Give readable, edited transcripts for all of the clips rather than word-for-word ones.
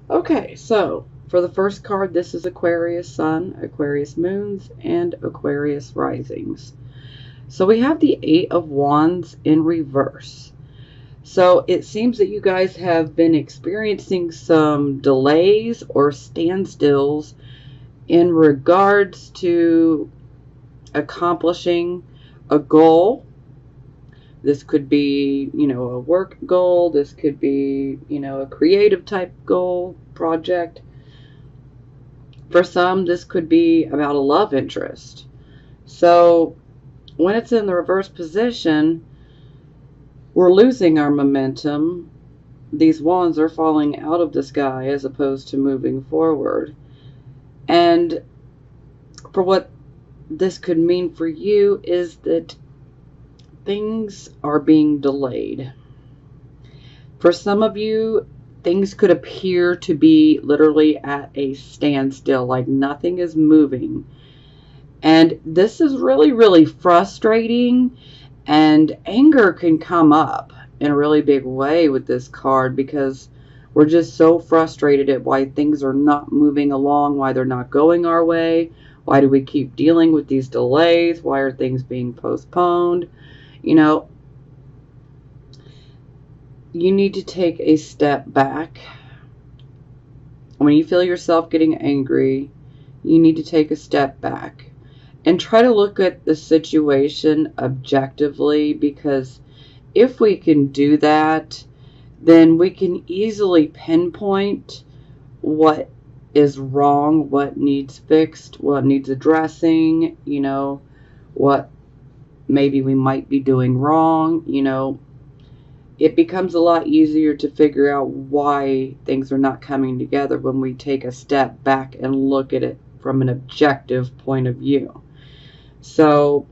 Okay, so for the first card, this is Aquarius Sun, Aquarius Moons, and Aquarius Risings. So we have the Eight of Wands in reverse. So it seems that you guys have been experiencing some delays or standstills in regards to accomplishing a goal. This could be, a work goal. This could be, a creative type goal, project. For some, this could be about a love interest. So when it's in the reverse position, we're losing our momentum. These wands are falling out of the sky as opposed to moving forward. And for what this could mean for you is that things are being delayed. For some of you, things could appear to be literally at a standstill, like nothing is moving. And this is really, really frustrating, and anger can come up in a really big way with this card because we're just so frustrated at why things are not moving along, why they're not going our way. Why do we keep dealing with these delays? Why are things being postponed? You know, you need to take a step back. When you feel yourself getting angry, you need to take a step back and try to look at the situation objectively, because if we can do that, then we can easily pinpoint what is wrong, what needs fixed, what needs addressing, what maybe we might be doing wrong. It becomes a lot easier to figure out why things are not coming together when we take a step back and look at it from an objective point of view. So,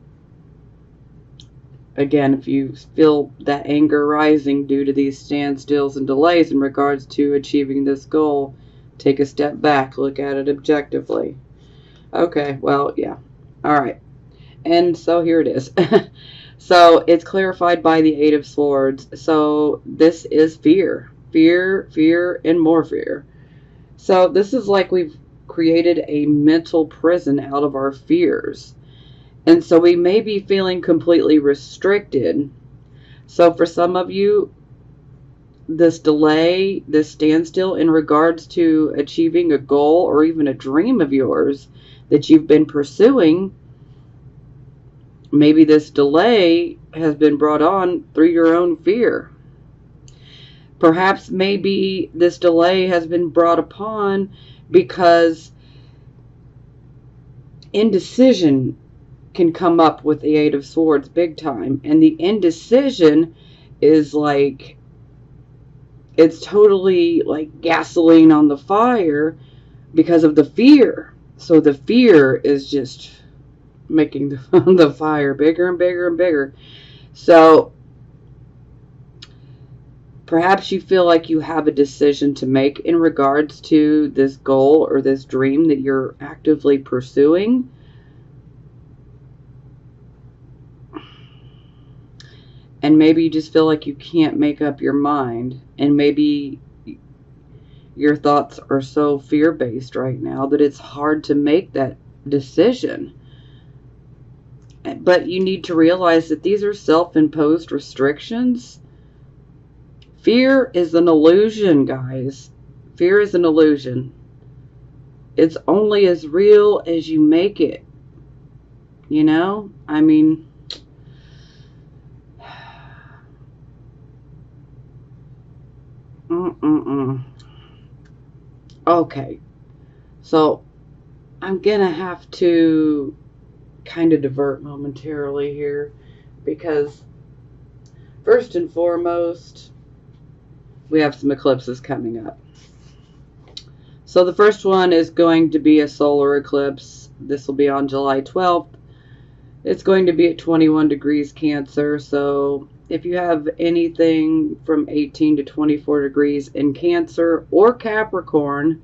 again, if you feel that anger rising due to these standstills and delays in regards to achieving this goal, take a step back, look at it objectively. Okay, well, yeah. All right. And so here it is. So it's clarified by the Eight of Swords. So this is fear. Fear, fear, and more fear. So this is like we've created a mental prison out of our fears. And so we may be feeling completely restricted. So for some of you, this delay, this standstill in regards to achieving a goal or even a dream of yours that you've been pursuing, maybe this delay has been brought on through your own fear. Perhaps maybe this delay has been brought upon because indecision can come up with the Eight of Swords big time. And the indecision is like, it's totally like gasoline on the fire because of the fear. So the fear is just making the fire bigger and bigger and bigger. So perhaps you feel like you have a decision to make in regards to this goal or this dream that you're actively pursuing. And maybe you just feel like you can't make up your mind. And maybe your thoughts are so fear-based right now that it's hard to make that decision. But you need to realize that these are self-imposed restrictions. Fear is an illusion, guys. Fear is an illusion. It's only as real as you make it. I mean, okay. So I'm gonna have to kind of divert momentarily here, because first and foremost, we have some eclipses coming up. So the first one is going to be a solar eclipse. This will be on July 12th. It's going to be at 21 degrees Cancer. So if you have anything from 18 to 24 degrees in Cancer or Capricorn,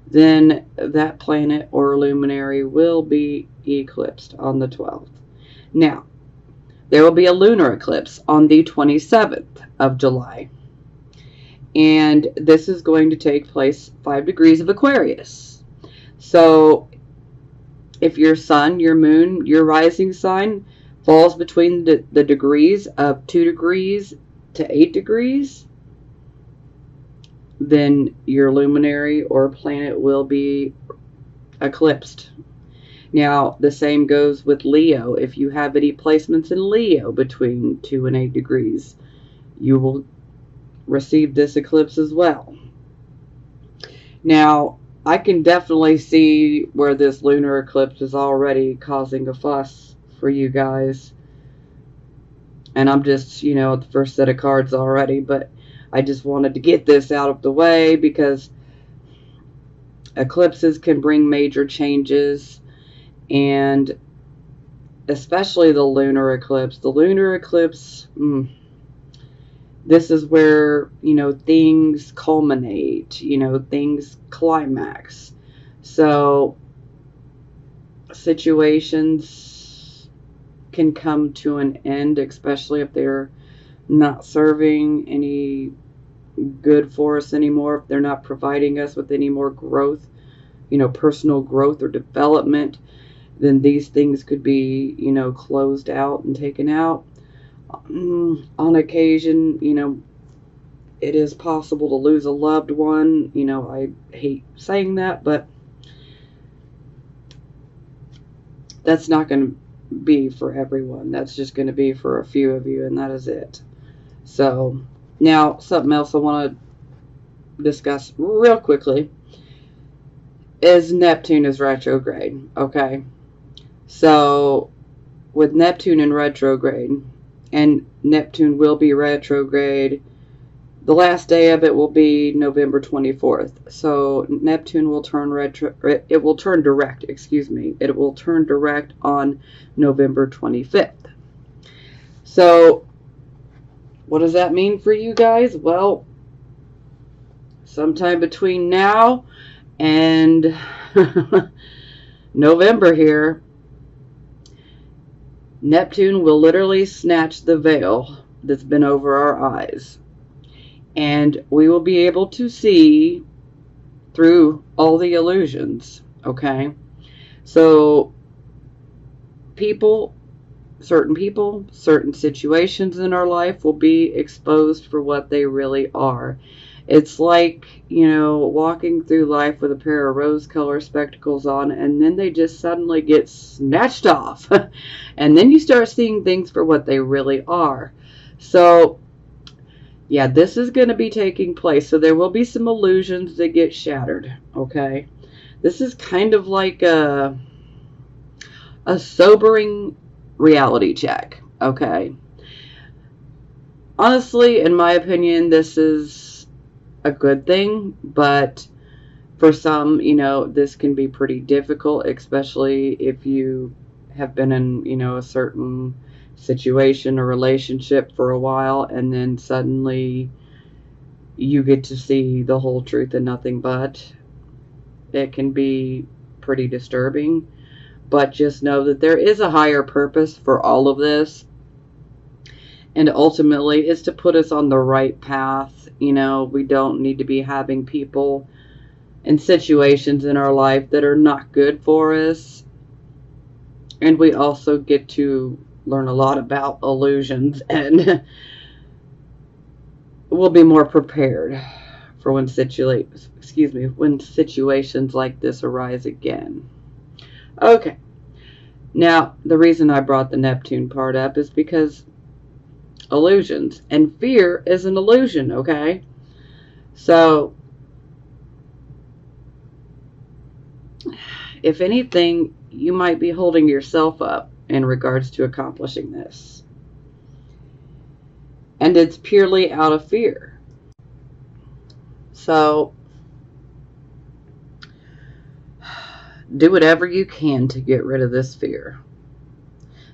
then that planet or luminary will be eclipsed on the 12th. Now, there will be a lunar eclipse on the 27th of July. And this is going to take place 5 degrees of Aquarius. So if your sun, your moon, your rising sign falls between the degrees of 2 degrees to 8 degrees, then your luminary or planet will be eclipsed. Now, the same goes with Leo. If you have any placements in Leo between 2 and 8 degrees, you will receive this eclipse as well. Now, I can definitely see where this lunar eclipse is already causing a fuss for you guys. And I'm just, the first set of cards already, but I just wanted to get this out of the way because eclipses can bring major changes, and especially the lunar eclipse. The lunar eclipse, this is where, things culminate, things climax. So situations can come to an end, especially if they're not serving any good for us anymore, if they're not providing us with any more growth, personal growth or development, then these things could be, closed out and taken out. On occasion, it is possible to lose a loved one. I hate saying that, but that's not going to be for everyone. That's just going to be for a few of you, and that is it. So, now, something else I want to discuss real quickly is Neptune is retrograde, okay? So, with Neptune in retrograde, and Neptune will be retrograde, the last day of it will be November 24th. So, Neptune will turn it will turn direct, It will turn direct on November 25th. So, what does that mean for you guys? Well, sometime between now and November here, Neptune will literally snatch the veil that's been over our eyes. And we will be able to see through all the illusions, okay? So, certain situations in our life will be exposed for what they really are. It's like, walking through life with a pair of rose-colored spectacles on, and then they just suddenly get snatched off. And then you start seeing things for what they really are. So, yeah, this is going to be taking place. So there will be some illusions that get shattered, okay? This is kind of like a sobering reality check, okay? Honestly, in my opinion, this is a good thing, but for some, this can be pretty difficult, especially if you have been in, a certain situation or relationship for a while, and then suddenly you get to see the whole truth and nothing but. It can be pretty disturbing, but just know that there is a higher purpose for all of this, and ultimately it's to put us on the right path. We don't need to be having people and situations in our life that are not good for us, and we also get to learn a lot about illusions, and we'll be more prepared for when situations like this arise again. Okay. Now, the reason I brought the Neptune part up is because illusions, and fear is an illusion, okay? So, if anything, you might be holding yourself up in regards to accomplishing this. And it's purely out of fear. So, do whatever you can to get rid of this fear.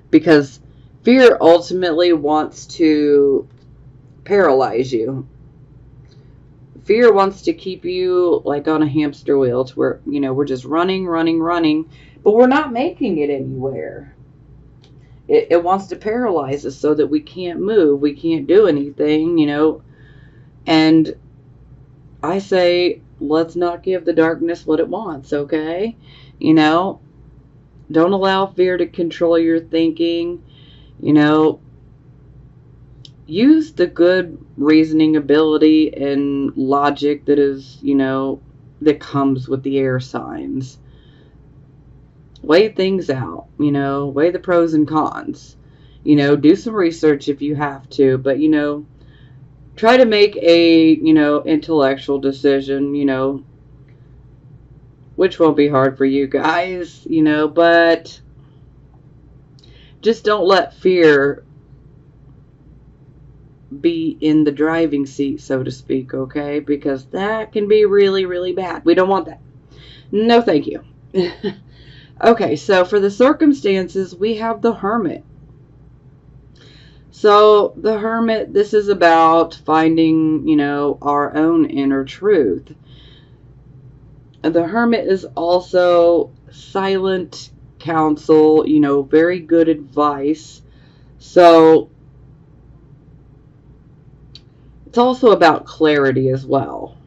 Because fear ultimately wants to paralyze you. Fear wants to keep you like on a hamster wheel, to where, we're just running, but we're not making it anywhere. It wants to paralyze us so that we can't move, we can't do anything, and I say, let's not give the darkness what it wants, okay? You know, don't allow fear to control your thinking. You know, use the good reasoning ability and logic that is, that comes with the air signs. Weigh things out, weigh the pros and cons. Do some research if you have to, but, try to make a, intellectual decision, which won't be hard for you guys, but just don't let fear be in the driving seat, so to speak, okay? Because that can be really, really bad. We don't want that. No, thank you. Okay, so for the circumstances, we have the Hermit. So the Hermit, this is about finding, our own inner truth. The Hermit is also silent counsel, very good advice. So it's also about clarity as well.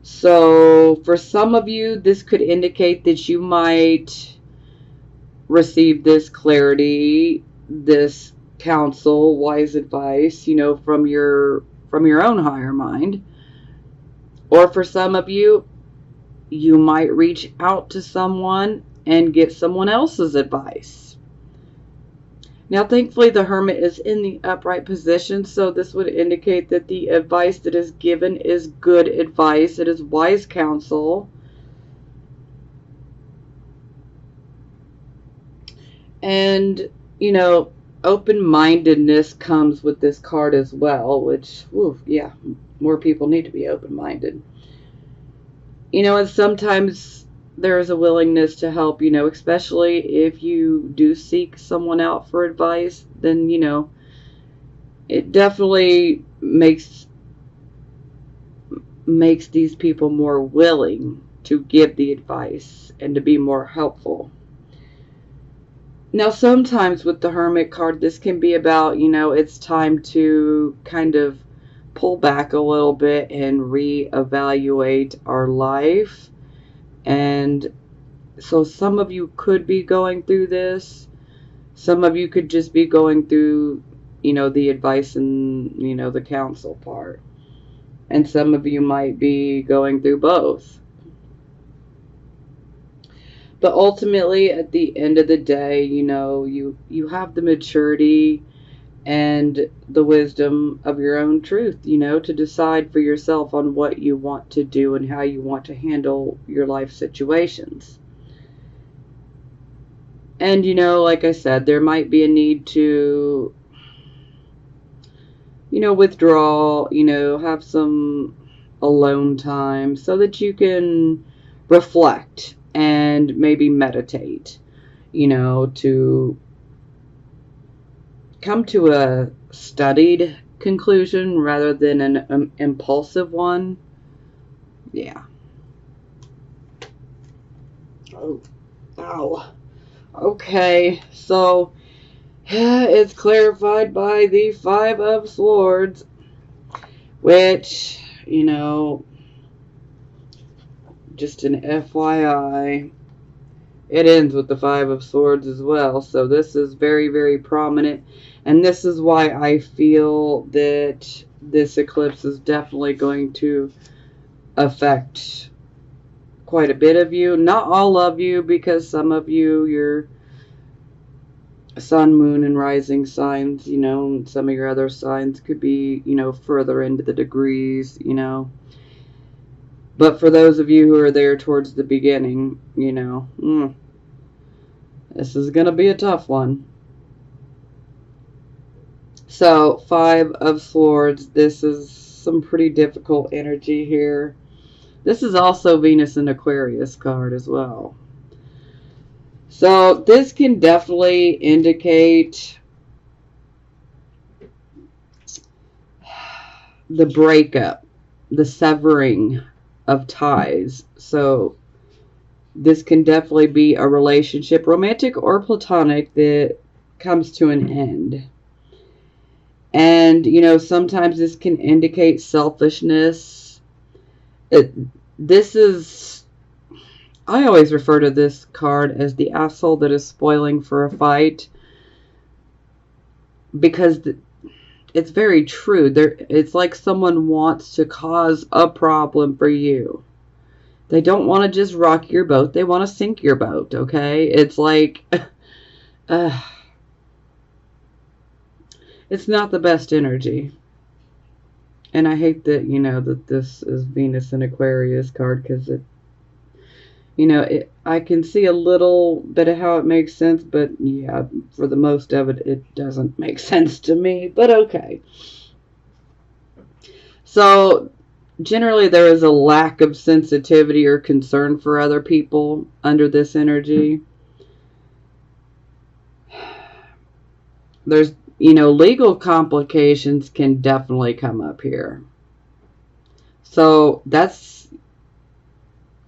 So for some of you, this could indicate that you might receive this clarity, this counsel, wise advice, from your own higher mind. Or for some of you, you might reach out to someone and get someone else's advice. Now, thankfully, the Hermit is in the upright position, so this would indicate that the advice that is given is good advice. It is wise counsel. And, open-mindedness comes with this card as well, which, yeah, more people need to be open-minded. And sometimes there is a willingness to help, especially if you do seek someone out for advice, then, it definitely makes these people more willing to give the advice and to be more helpful. Now, sometimes with the Hermit card, this can be about, it's time to kind of pull back a little bit and reevaluate our life. And so some of you could be going through this. Some of you could just be going through, the advice and, the counsel part. And some of you might be going through both. But ultimately, at the end of the day, you have the maturity and the wisdom of your own truth, to decide for yourself on what you want to do and how you want to handle your life situations. And, like I said, there might be a need to, withdraw, have some alone time so that you can reflect and maybe meditate, to come to a studied conclusion rather than an impulsive one. Yeah. Oh, ow. Okay, so it's clarified by the Five of Swords, which, just an FYI, it ends with the Five of Swords as well. So this is very, very prominent. And this is why I feel that this eclipse is definitely going to affect quite a bit of you. Not all of you, because some of you, your sun, moon, and rising signs, some of your other signs could be, further into the degrees, But for those of you who are there towards the beginning, this is going to be a tough one. So, Five of Swords, this is some pretty difficult energy here. This is also Venus and Aquarius card as well. So, this can definitely indicate the breakup, the severing of ties. So, this can definitely be a relationship, romantic or platonic, that comes to an end. And, sometimes this can indicate selfishness It, this is, I always refer to this card as the asshole that is spoiling for a fight, because it's very true. It's like someone wants to cause a problem for you. They don't want to just rock your boat. They want to sink your boat, okay? It's like, it's not the best energy. And I hate that, that this is Venus and Aquarius card, because I can see a little bit of how it makes sense, but yeah, for the most of it, it doesn't make sense to me, but okay. So, generally, there is a lack of sensitivity or concern for other people under this energy. There's, legal complications can definitely come up here. So, that's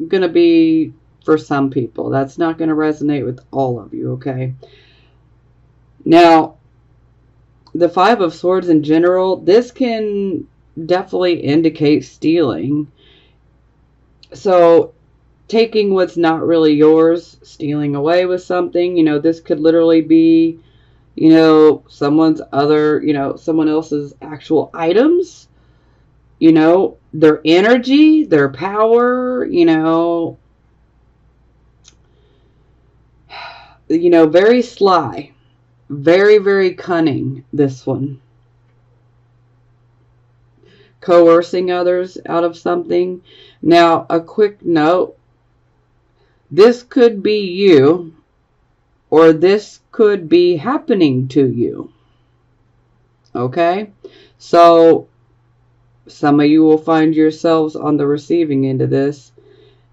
going to be for some people. That's not going to resonate with all of you, okay? Now, the Five of Swords in general, this can definitely indicate stealing. So, taking what's not really yours, stealing away with something, this could literally be, someone else's actual items, their energy, their power, very sly, very, very cunning, this one. Coercing others out of something. Now, a quick note. This could be you, or this could be happening to you. Okay? So, some of you will find yourselves on the receiving end of this.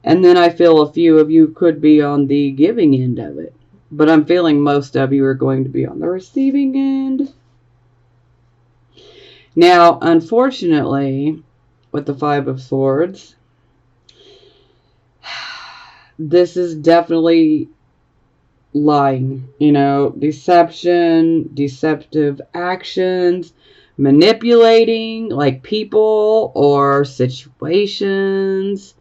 And then I feel a few of you could be on the giving end of it. But I'm feeling most of you are going to be on the receiving end. Now, unfortunately, with the Five of Swords, this is definitely lying, deception, deceptive actions, manipulating like people or situations,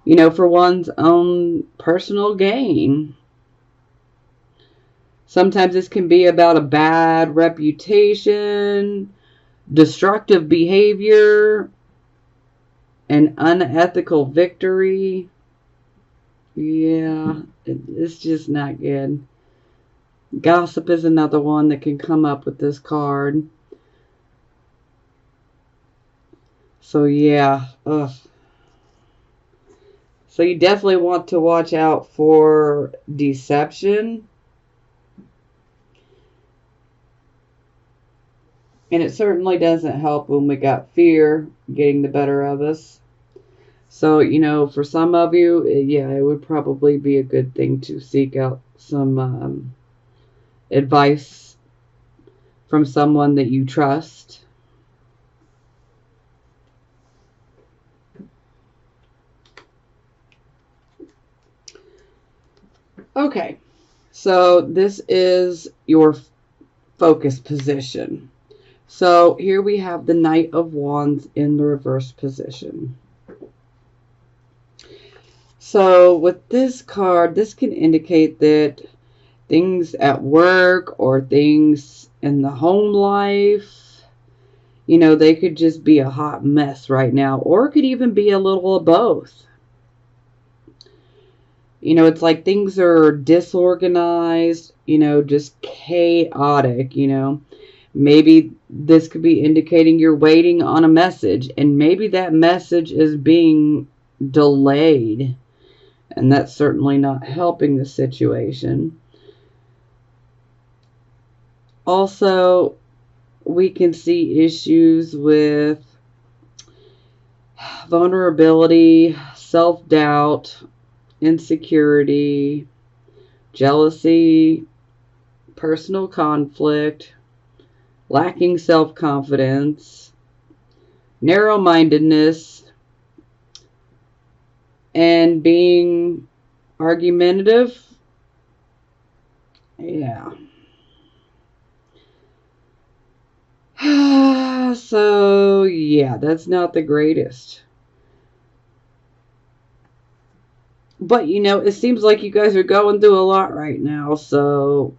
for one's own personal gain. Sometimes this can be about a bad reputation, destructive behavior, an unethical victory. Yeah, it's just not good. Gossip is another one that can come up with this card. So yeah, ugh. So you definitely want to watch out for deception. And it certainly doesn't help when we got fear getting the better of us. So, for some of you, yeah, it would probably be a good thing to seek out some advice from someone that you trust. Okay, so this is your focus position. So here we have the Knight of Wands in the reverse position. So with this card, this can indicate that things at work or things in the home life, they could just be a hot mess right now, or it could even be a little of both. It's like things are disorganized, just chaotic, Maybe this could be indicating you're waiting on a message, and maybe that message is being delayed, and that's certainly not helping the situation. Also, we can see issues with vulnerability, self-doubt, insecurity, jealousy, personal conflict, lacking self-confidence, narrow-mindedness, and being argumentative. Yeah. So, yeah, that's not the greatest. But, you know, it seems like you guys are going through a lot right now, so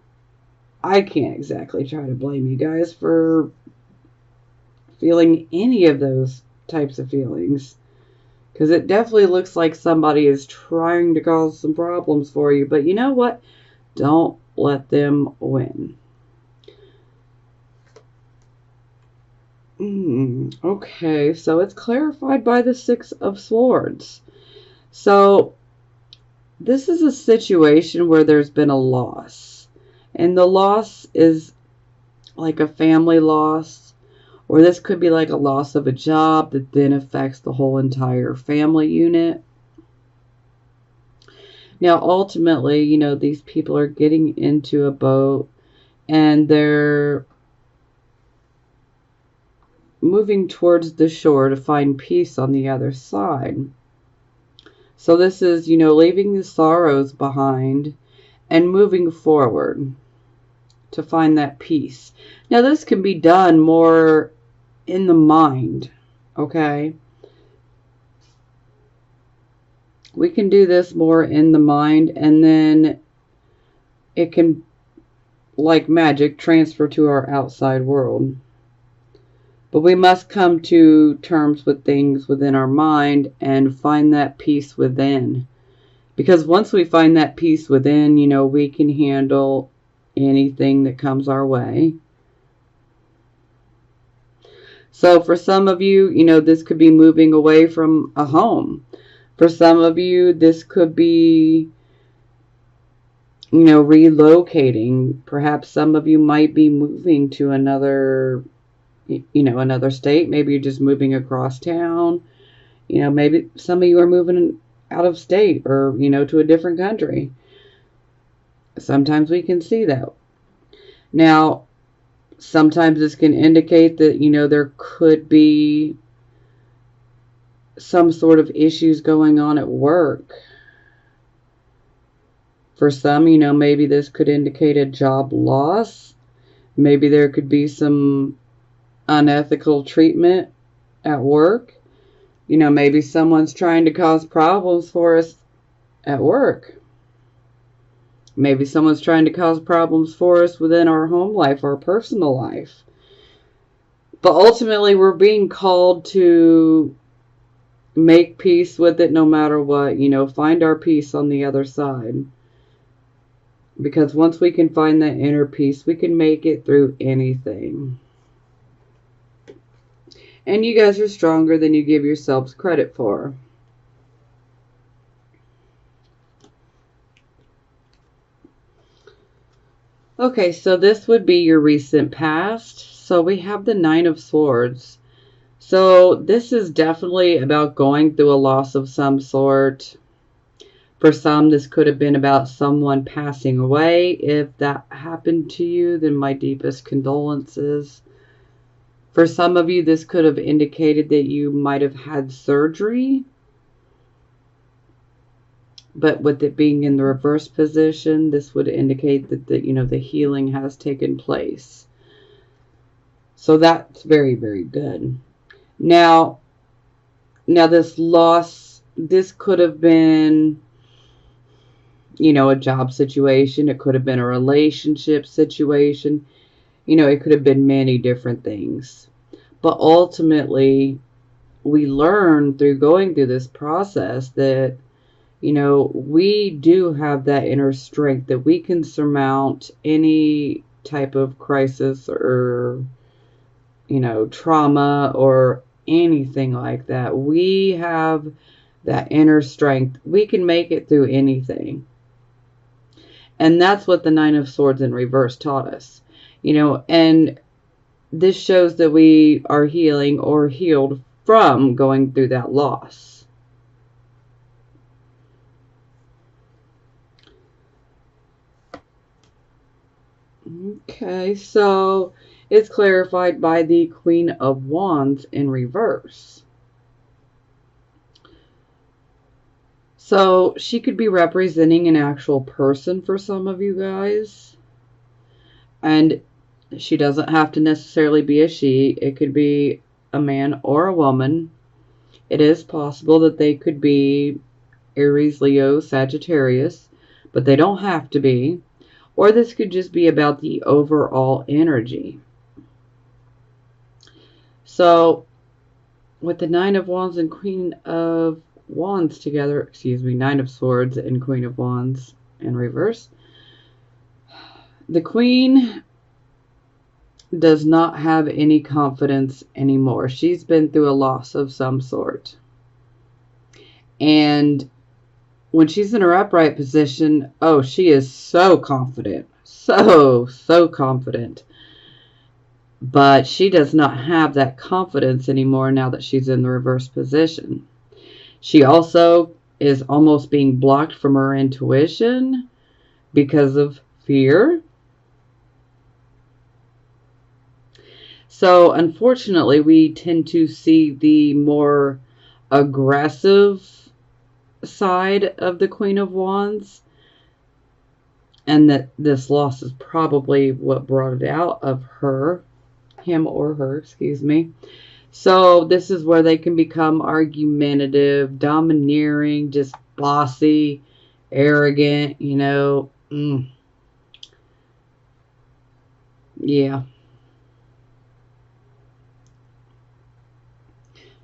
I can't exactly try to blame you guys for feeling any of those types of feelings. Because it definitely looks like somebody is trying to cause some problems for you. But you know what? Don't let them win. Okay, so it's clarified by the Six of Swords. So this is a situation where there's been a loss. And the loss is like a family loss. Or this could be like a loss of a job that then affects the whole entire family unit. Now, ultimately, you know, these people are getting into a boat and they're moving towards the shore to find peace on the other side. So this is, you know, leaving the sorrows behind and moving forward to find that peace. Now, this can be done more in the mind, okay? We can do this more in the mind, and then it can, like magic, transfer to our outside world. But we must come to terms with things within our mind and find that peace within. Because once we find that peace within, you know, we can handle anything that comes our way. So for some of you, you know, this could be moving away from a home. For some of you, this could be, you know, relocating. Perhaps some of you might be moving to another, you know, another state. Maybe you're just moving across town. You know, maybe some of you are moving out of state or, you know, to a different country. Sometimes we can see that. Now, sometimes this can indicate that, you know, there could be some sort of issues going on at work. For some, you know, maybe this could indicate a job loss. Maybe there could be some unethical treatment at work. You know, maybe someone's trying to cause problems for us at work. Maybe someone's trying to cause problems for us within our home life, our personal life. But ultimately, we're being called to make peace with it no matter what. You know, find our peace on the other side. Because once we can find that inner peace, we can make it through anything. And you guys are stronger than you give yourselves credit for. Okay, so this would be your recent past. So we have the Nine of Swords. So this is definitely about going through a loss of some sort. For some, this could have been about someone passing away. If that happened to you, then my deepest condolences. For some of you, this could have indicated that you might have had surgery. But with it being in the reverse position, this would indicate that the healing has taken place. So that's very, very good. Now this loss, this could have been, you know, a job situation. It could have been a relationship situation. You know, it could have been many different things. But ultimately, we learn through going through this process that, you know, we do have that inner strength that we can surmount any type of crisis or, you know, trauma or anything like that. We have that inner strength. We can make it through anything. And that's what the Nine of Swords in reverse taught us. You know, and this shows that we are healing or healed from going through that loss. Okay, so it's clarified by the Queen of Wands in reverse. So she could be representing an actual person for some of you guys. And she doesn't have to necessarily be a she. It could be a man or a woman. It is possible that they could be Aries, Leo, Sagittarius, but they don't have to be. Or this could just be about the overall energy. So, with the Nine of Wands and Queen of Wands together, excuse me, Nine of Swords and Queen of Wands in reverse, the Queen does not have any confidence anymore. She's been through a loss of some sort. And when she's in her upright position, oh, she is so confident. So confident. But she does not have that confidence anymore now that she's in the reverse position. She also is almost being blocked from her intuition because of fear. So unfortunately, we tend to see the more aggressive side of the Queen of Wands, and that this loss is probably what brought it out of her, him or her, excuse me. So this is where they can become argumentative, domineering, just bossy, arrogant, you know. Yeah.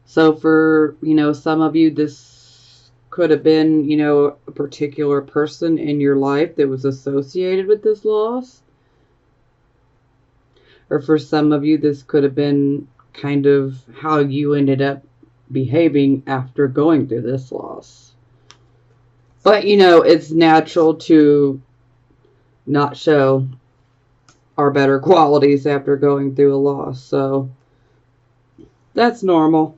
So for, you know, some of you, this could have been, you know, a particular person in your life that was associated with this loss. Or for some of you, this could have been kind of how you ended up behaving after going through this loss. But, you know, it's natural to not show our better qualities after going through a loss. So that's normal.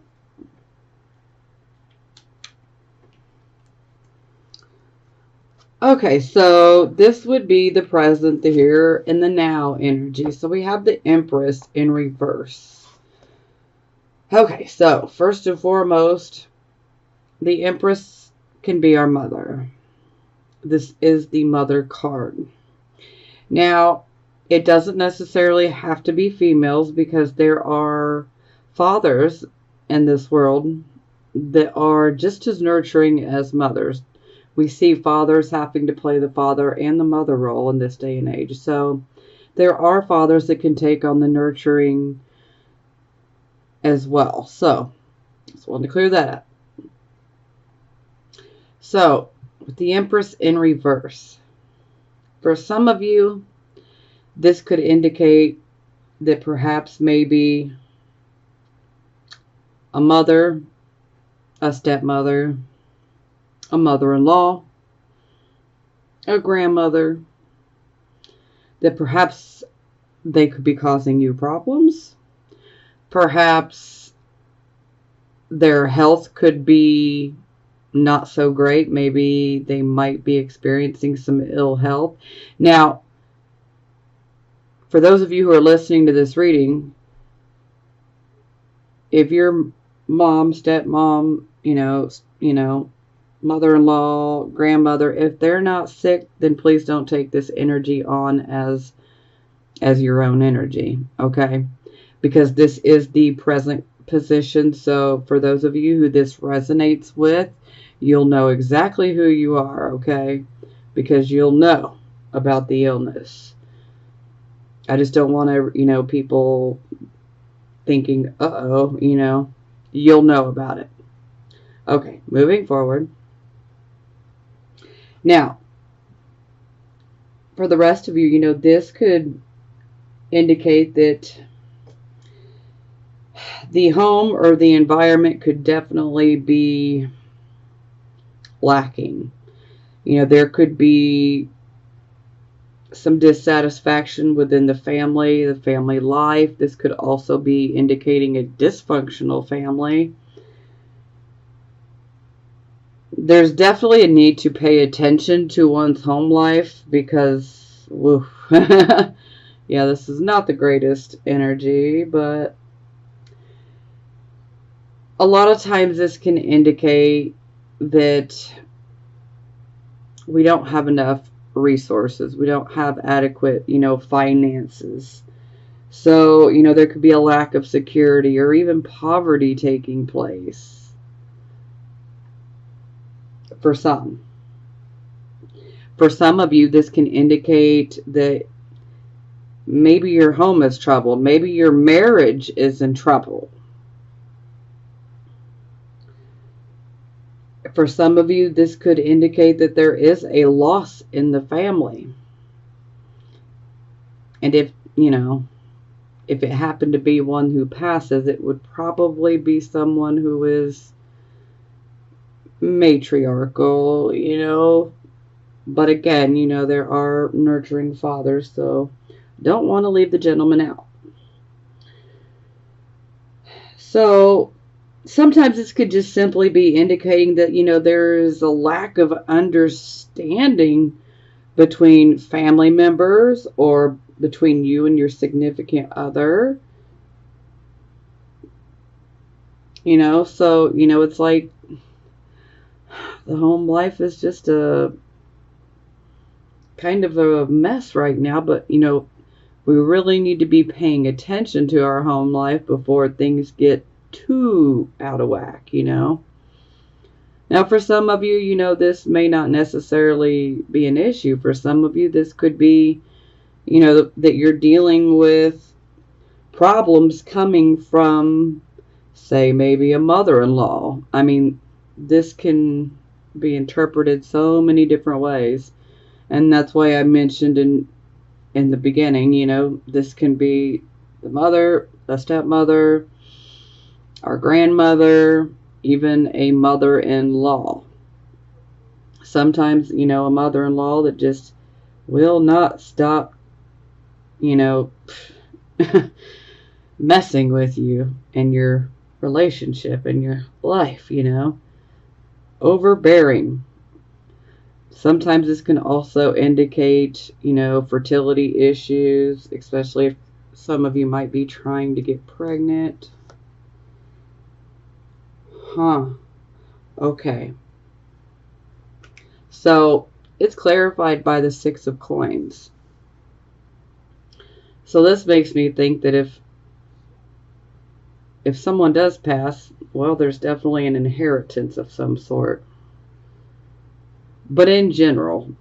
Okay, so this would be the present, the here, and the now energy. So we have the Empress in reverse. Okay, so first and foremost, the Empress can be our mother. This is the mother card. Now, it doesn't necessarily have to be females, because there are fathers in this world that are just as nurturing as mothers. We see fathers having to play the father and the mother role in this day and age. So there are fathers that can take on the nurturing as well. So just wanted to clear that up. So with the Empress in reverse, for some of you, this could indicate that perhaps maybe a mother, a stepmother, a mother-in-law, a grandmother, that perhaps they could be causing you problems. Perhaps their health could be not so great. Maybe they might be experiencing some ill health. Now, for those of you who are listening to this reading, if your mom, stepmom, you know, mother-in-law, grandmother, if they're not sick, then please don't take this energy on as your own energy, okay? Because this is the present position. So for those of you who this resonates with, you'll know exactly who you are, okay? Because you'll know about the illness. I just don't want to, you know, people thinking, uh-oh, you know, you'll know about it. Okay, moving forward. Now, for the rest of you, you know, this could indicate that the home or the environment could definitely be lacking. You know, there could be some dissatisfaction within the family life. This could also be indicating a dysfunctional family. There's definitely a need to pay attention to one's home life, because, woof, yeah, this is not the greatest energy, but a lot of times this can indicate that we don't have enough resources. We don't have adequate, you know, finances. So, you know, there could be a lack of security or even poverty taking place. for some. For some of you, this can indicate that maybe your home is troubled. Maybe your marriage is in trouble. For some of you, this could indicate that there is a loss in the family. And if, if it happened to be one who passes, it would probably be someone who is matriarchal, But again, there are nurturing fathers, so don't want to leave the gentleman out. So sometimes this could just simply be indicating that, there is a lack of understanding between family members or between you and your significant other. So, it's like the home life is just a kind of a mess right now, but, we really need to be paying attention to our home life before things get too out of whack, Now, for some of you, this may not necessarily be an issue. For some of you, this could be, that you're dealing with problems coming from, say, maybe a mother-in-law. I mean, this can be interpreted so many different ways. And that's why I mentioned in the beginning, this can be the mother, the stepmother, our grandmother, even a mother-in-law. Sometimes, a mother-in-law that just will not stop, messing with you and your relationship and your life, overbearing. Sometimes this can also indicate, fertility issues, especially if some of you might be trying to get pregnant. Okay. So it's clarified by the Six of Coins. So this makes me think that if someone does pass, well, there's definitely an inheritance of some sort. But in general,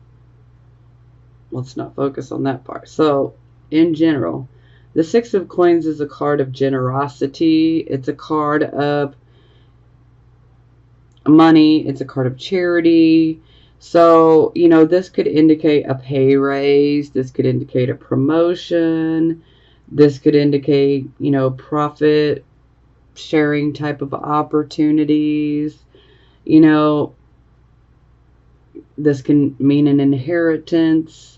let's not focus on that part. So in general, the Six of Coins is a card of generosity. It's a card of money. It's a card of charity. So, this could indicate a pay raise. This could indicate a promotion. This could indicate, profit sharing type of opportunities. This can mean an inheritance.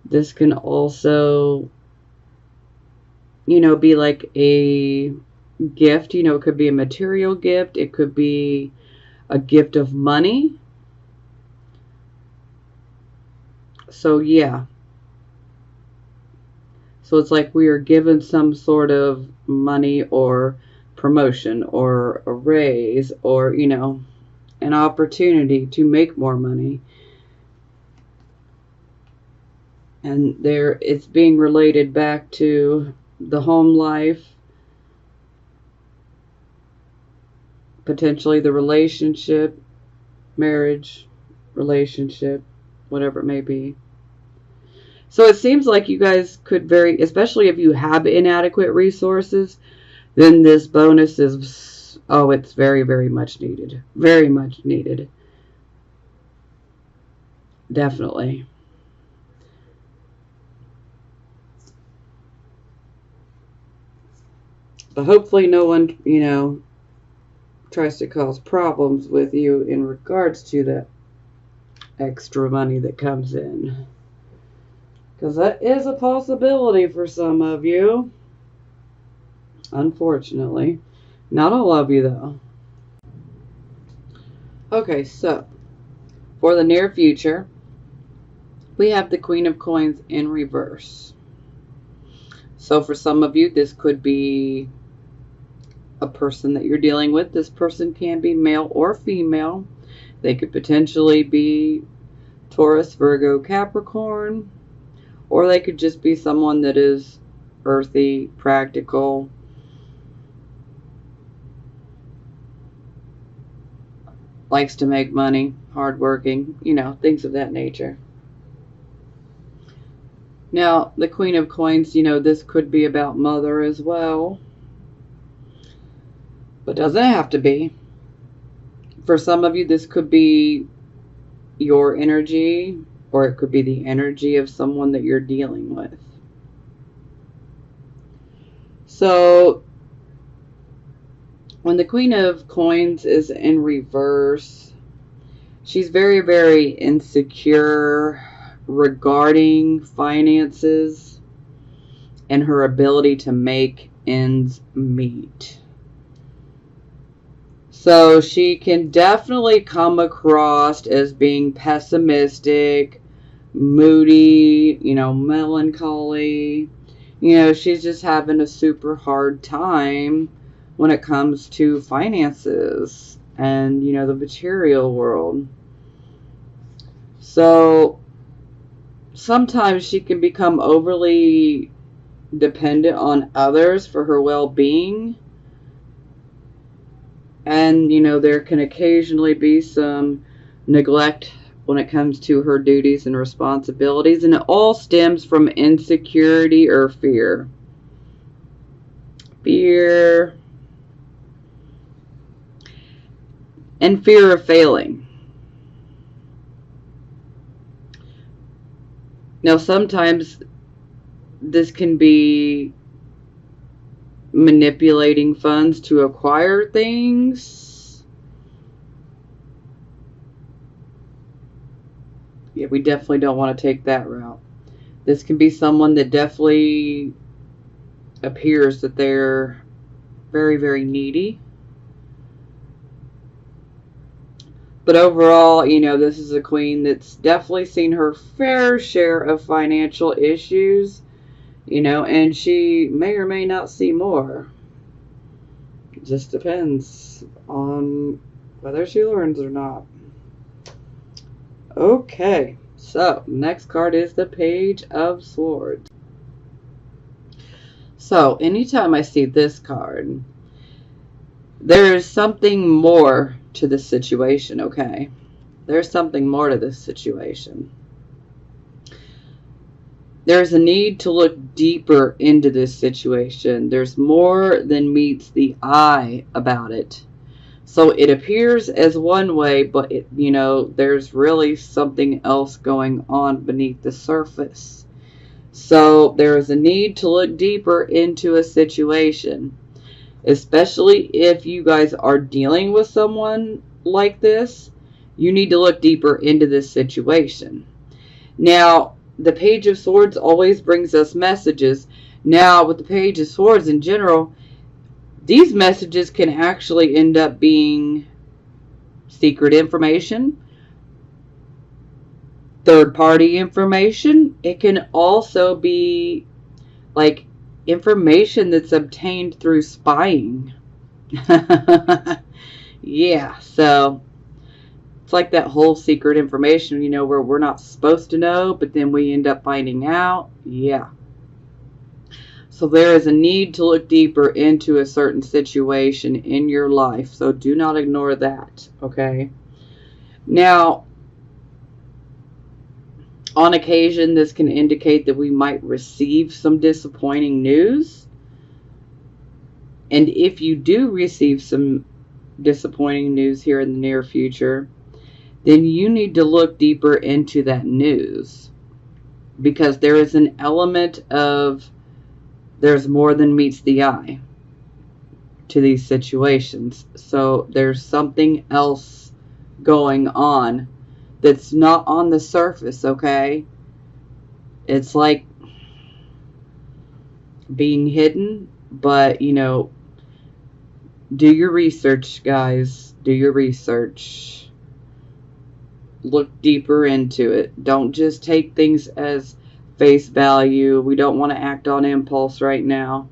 This can also, be like a gift. It could be a material gift. It could be a gift of money. So, yeah. So it's like we are given some sort of money or promotion or a raise or, an opportunity to make more money. And it's being related back to the home life, potentially the relationship, marriage, relationship, whatever it may be. So it seems like you guys could especially if you have inadequate resources, then this bonus is, it's very, very much needed. Very much needed. Definitely. But hopefully no one, tries to cause problems with you in regards to the extra money that comes in. Because that is a possibility for some of you. Unfortunately. Not all of you, though. Okay, so for the near future, we have the Queen of Coins in reverse. So for some of you, this could be a person that you're dealing with. This person can be male or female. They could potentially be Taurus, Virgo, Capricorn. Or they could just be someone that is earthy, practical. likes to make money, hardworking, things of that nature. Now, the Queen of Coins, this could be about mother as well, but doesn't have to be. For some of you, this could be your energy, or it could be the energy of someone that you're dealing with. So, when the Queen of Coins is in reverse, she's very, very insecure regarding finances and her ability to make ends meet. So she can definitely come across as being pessimistic, moody, melancholy. She's just having a super hard time when it comes to finances and, the material world. So sometimes she can become overly dependent on others for her well-being. And, there can occasionally be some neglect when it comes to her duties and responsibilities. And it all stems from insecurity or fear. Fear. And fear of failing. Now, sometimes this can be manipulating funds to acquire things. Yeah, we definitely don't want to take that route. This can be someone that definitely appears that they're very, very needy. But overall, this is a queen that's definitely seen her fair share of financial issues, and she may or may not see more. It just depends on whether she learns or not. Okay, so next card is the Page of Swords. So anytime I see this card, there is something more to this situation, okay? There's something more to this situation. There's a need to look deeper into this situation. There's more than meets the eye about it. So it appears as one way, but there's really something else going on beneath the surface. So there is a need to look deeper into a situation, especially if you guys are dealing with someone like this. You need to look deeper into this situation. Now, the Page of Swords always brings us messages. Now, with the Page of Swords in general, these messages can actually end up being secret information, third-party information. It can also be like information that's obtained through spying. Yeah, so it's like that whole secret information, where we're not supposed to know, but then we end up finding out. Yeah. So there is a need to look deeper into a certain situation in your life. So do not ignore that, okay? Now, on occasion, this can indicate that we might receive some disappointing news. And if you do receive some disappointing news here in the near future, then you need to look deeper into that news, because there is an element of there's more than meets the eye to these situations. So there's something else going on that's not on the surface, okay? It's like being hidden, but, do your research, guys. Do your research. Look deeper into it. Don't just take things as face value. We don't want to act on impulse right now.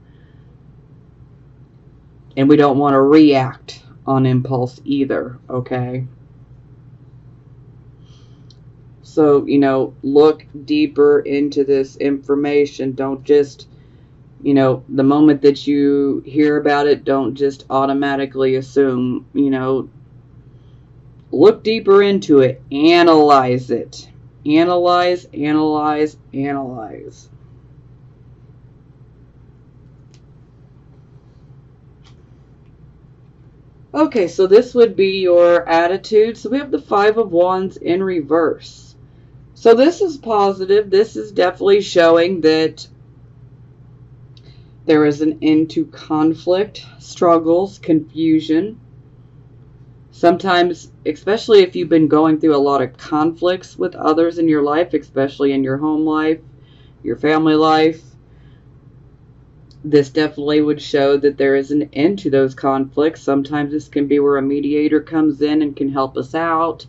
And we don't want to react on impulse either, okay? So, look deeper into this information. Don't just, the moment that you hear about it, don't just automatically assume, Look deeper into it. Analyze it. Analyze, analyze, analyze. Okay, so this would be your attitude. So we have the Five of Wands in reverse. So this is positive. This is definitely showing that there is an end to conflict, struggles, confusion. Sometimes, especially if you've been going through a lot of conflicts with others in your life, especially in your home life, your family life, this definitely would show that there is an end to those conflicts. Sometimes this can be where a mediator comes in and can help us out.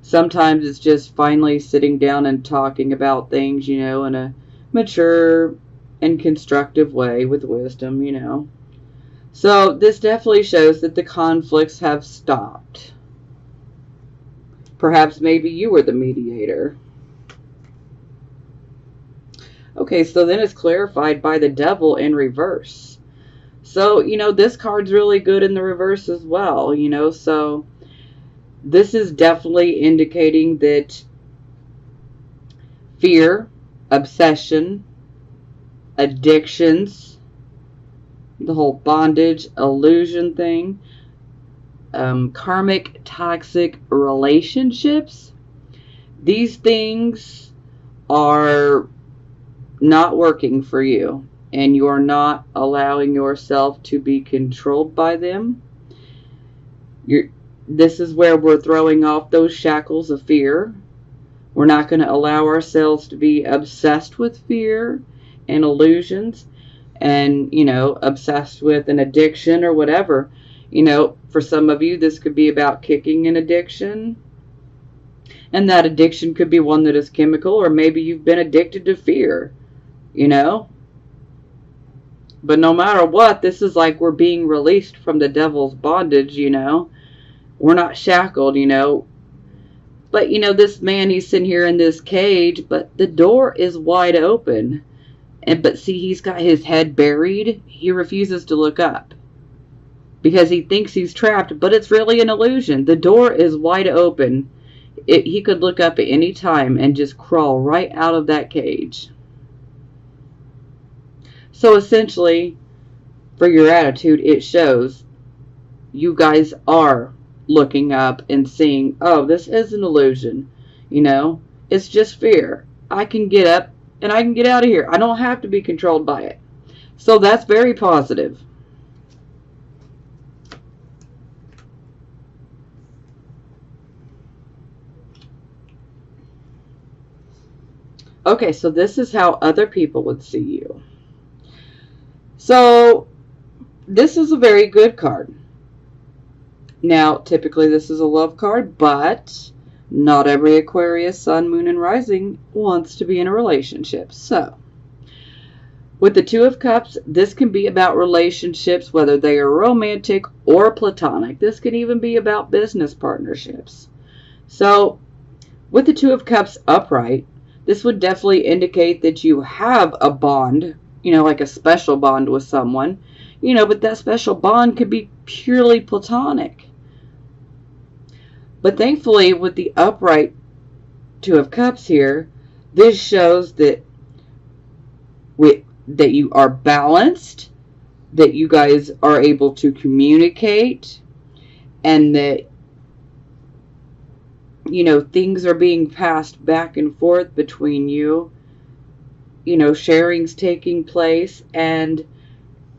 Sometimes it's just finally sitting down and talking about things, in a mature and constructive way with wisdom. So this definitely shows that the conflicts have stopped. Perhaps maybe you were the mediator. Okay, so then it's clarified by the Devil in reverse. So, this card's really good in the reverse as well, so this is definitely indicating that fear, obsession, addictions, the whole bondage, illusion thing, karmic, toxic relationships, these things are not working for you, and you are not allowing yourself to be controlled by them. This is where we're throwing off those shackles of fear. We're not going to allow ourselves to be obsessed with fear and illusions and, obsessed with an addiction or whatever. For some of you, this could be about kicking an addiction. And that addiction could be one that is chemical, or maybe you've been addicted to fear, But no matter what, this is like we're being released from the devil's bondage, We're not shackled, But, this man, he's sitting here in this cage, but the door is wide open. But see, he's got his head buried. He refuses to look up because he thinks he's trapped, but it's really an illusion. The door is wide open. He could look up at any time and just crawl right out of that cage. So essentially, for your attitude, it shows you guys are looking up and seeing, oh, this is an illusion. It's just fear. I can get up and I can get out of here. I don't have to be controlled by it. So that's very positive. Okay, so this is how other people would see you. So this is a very good card. Now, typically this is a love card, but not every Aquarius, Sun, Moon, and Rising wants to be in a relationship. So, with the Two of Cups, this can be about relationships, whether they are romantic or platonic. This can even be about business partnerships. So, with the Two of Cups upright, this would definitely indicate that you have a bond, like a special bond with someone, but that special bond could be purely platonic. But thankfully, with the upright Two of Cups here, this shows that that you are balanced, that you guys are able to communicate, and that, things are being passed back and forth between you. Sharing's taking place, and,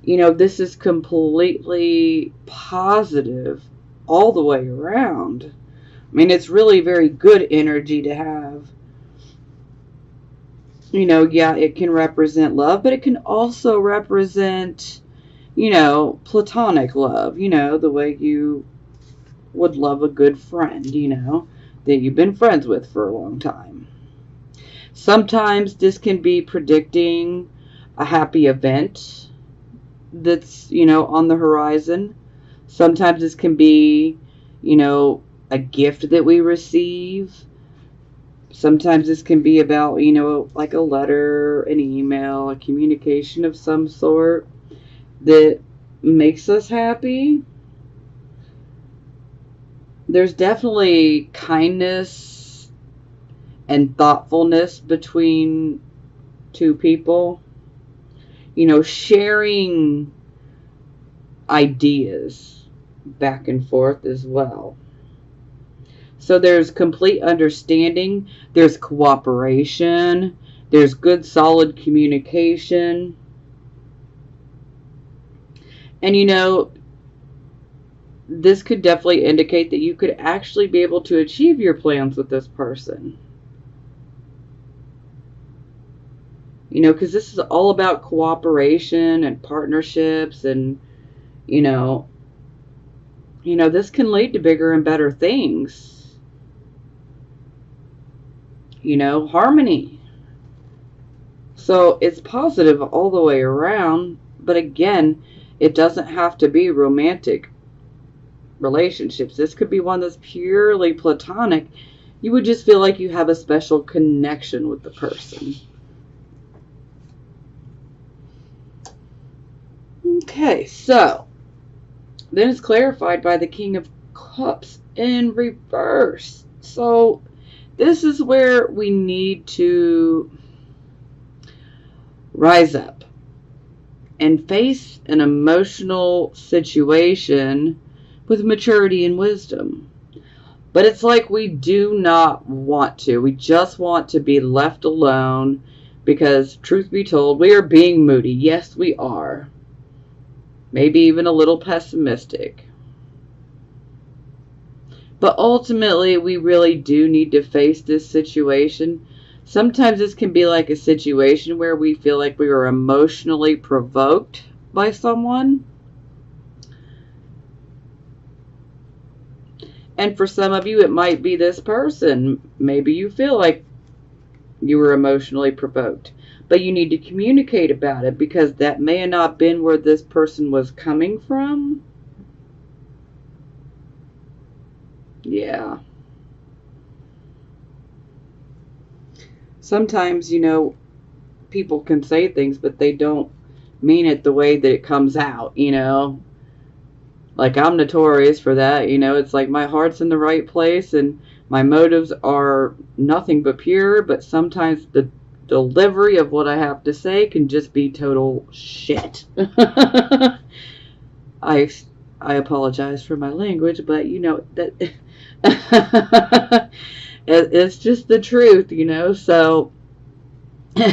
this is completely positive all the way around. I mean, it's really very good energy to have. Yeah, it can represent love, but it can also represent, platonic love, the way you would love a good friend, that you've been friends with for a long time. Sometimes this can be predicting a happy event that's, on the horizon. Sometimes this can be, a gift that we receive. Sometimes this can be about, like a letter, an email, a communication of some sort that makes us happy. There's definitely kindness and thoughtfulness between two people. You know, sharing ideas back and forth as well. So there's complete understanding, there's cooperation, there's good solid communication. And you know, this could definitely indicate that you could actually be able to achieve your plans with this person. You know, because this is all about cooperation and partnerships, and you know, this can lead to bigger and better things. You know, harmony. So it's positive all the way around, but again, it doesn't have to be romantic relationships. This could be one that's purely platonic. You would just feel like you have a special connection with the person. Okay, so then it's clarified by the King of Cups in reverse. So this is where we need to rise up and face an emotional situation with maturity and wisdom. But it's like we do not want to. We just want to be left alone because, truth be told, we are being moody. Yes, we are. Maybe even a little pessimistic. But ultimately, we really do need to face this situation. Sometimes this can be like a situation where we feel like we were emotionally provoked by someone. And for some of you, it might be this person. Maybe you feel like you were emotionally provoked. But you need to communicate about it, because that may have not been where this person was coming from. Yeah. Sometimes, you know, people can say things, but they don't mean it the way that it comes out, you know. Like, I'm notorious for that, you know. It's like my heart's in the right place and my motives are nothing but pure, but sometimes the delivery of what I have to say can just be total shit. I apologize for my language, but you know that it's just the truth, you know. So you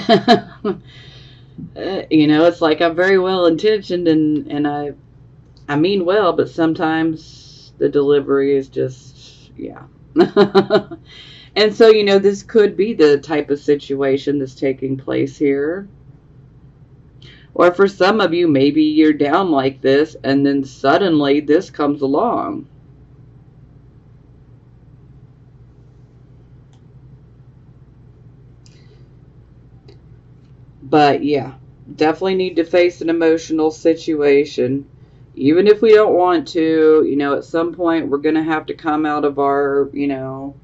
know, it's like I'm very well intentioned and I mean well, but sometimes the delivery is just, yeah. And so, you know, this could be the type of situation that's taking place here. Or for some of you, maybe you're down like this and then suddenly this comes along. But yeah, definitely need to face an emotional situation. Even if we don't want to, you know, at some point we're going to have to come out of our, you know,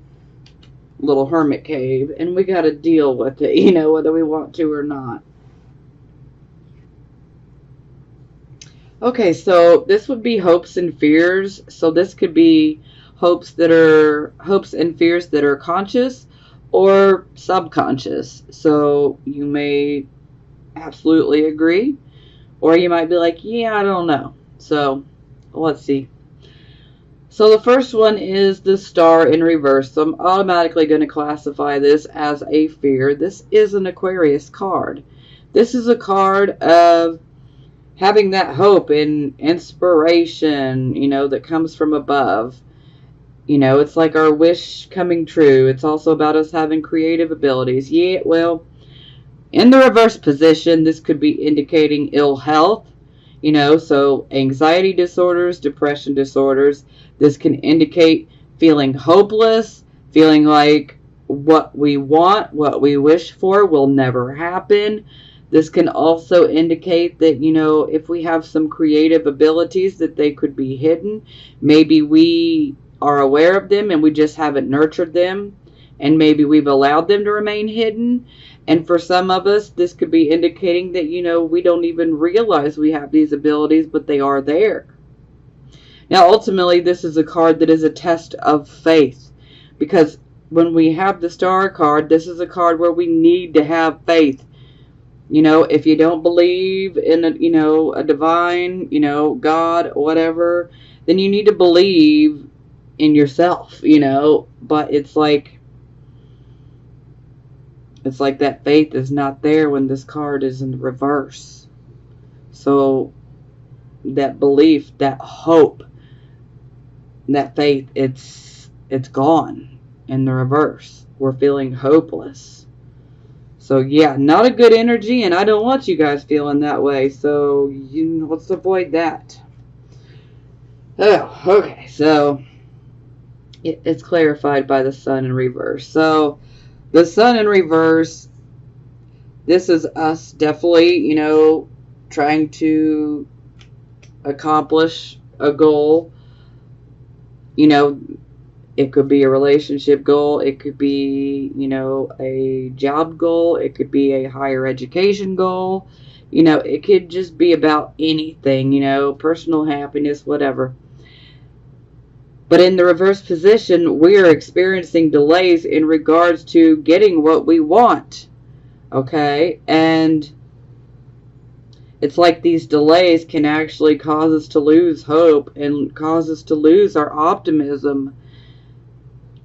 little hermit cave, and we got to deal with it, you know, whether we want to or not. Okay, so this would be hopes and fears. So this could be hopes and fears that are conscious or subconscious. So you may absolutely agree, or you might be like, yeah, I don't know. So let's see. So the first one is the Star in reverse. So I'm automatically going to classify this as a fear. This is an Aquarius card. This is a card of having that hope and inspiration, you know, that comes from above. You know, it's like our wish coming true. It's also about us having creative abilities. Yeah, well, in the reverse position, this could be indicating ill health. You know, so anxiety disorders, depression disorders. This can indicate feeling hopeless, feeling like what we want, what we wish for will never happen. This can also indicate that, you know, if we have some creative abilities, that they could be hidden. Maybe we are aware of them and we just haven't nurtured them. And maybe we've allowed them to remain hidden. And for some of us, this could be indicating that, you know, we don't even realize we have these abilities, but they are there. Now, ultimately, this is a card that is a test of faith, because when we have the Star card, this is a card where we need to have faith. You know, if you don't believe in a divine, God, whatever, then you need to believe in yourself, but it's like that faith is not there when this card is in reverse. So that belief, that hope, that faith, it's gone in the reverse. We're feeling hopeless. So yeah, not a good energy, and I don't want you guys feeling that way. So let's avoid that. Oh, okay. So it's clarified by the Sun in reverse. So the Sun in reverse, this is us definitely, trying to accomplish a goal. It could be a relationship goal. It could be, a job goal. It could be a higher education goal. It could just be about anything, personal happiness, whatever. But in the reverse position, we are experiencing delays in regards to getting what we want. Okay? And it's like these delays can actually cause us to lose hope and cause us to lose our optimism.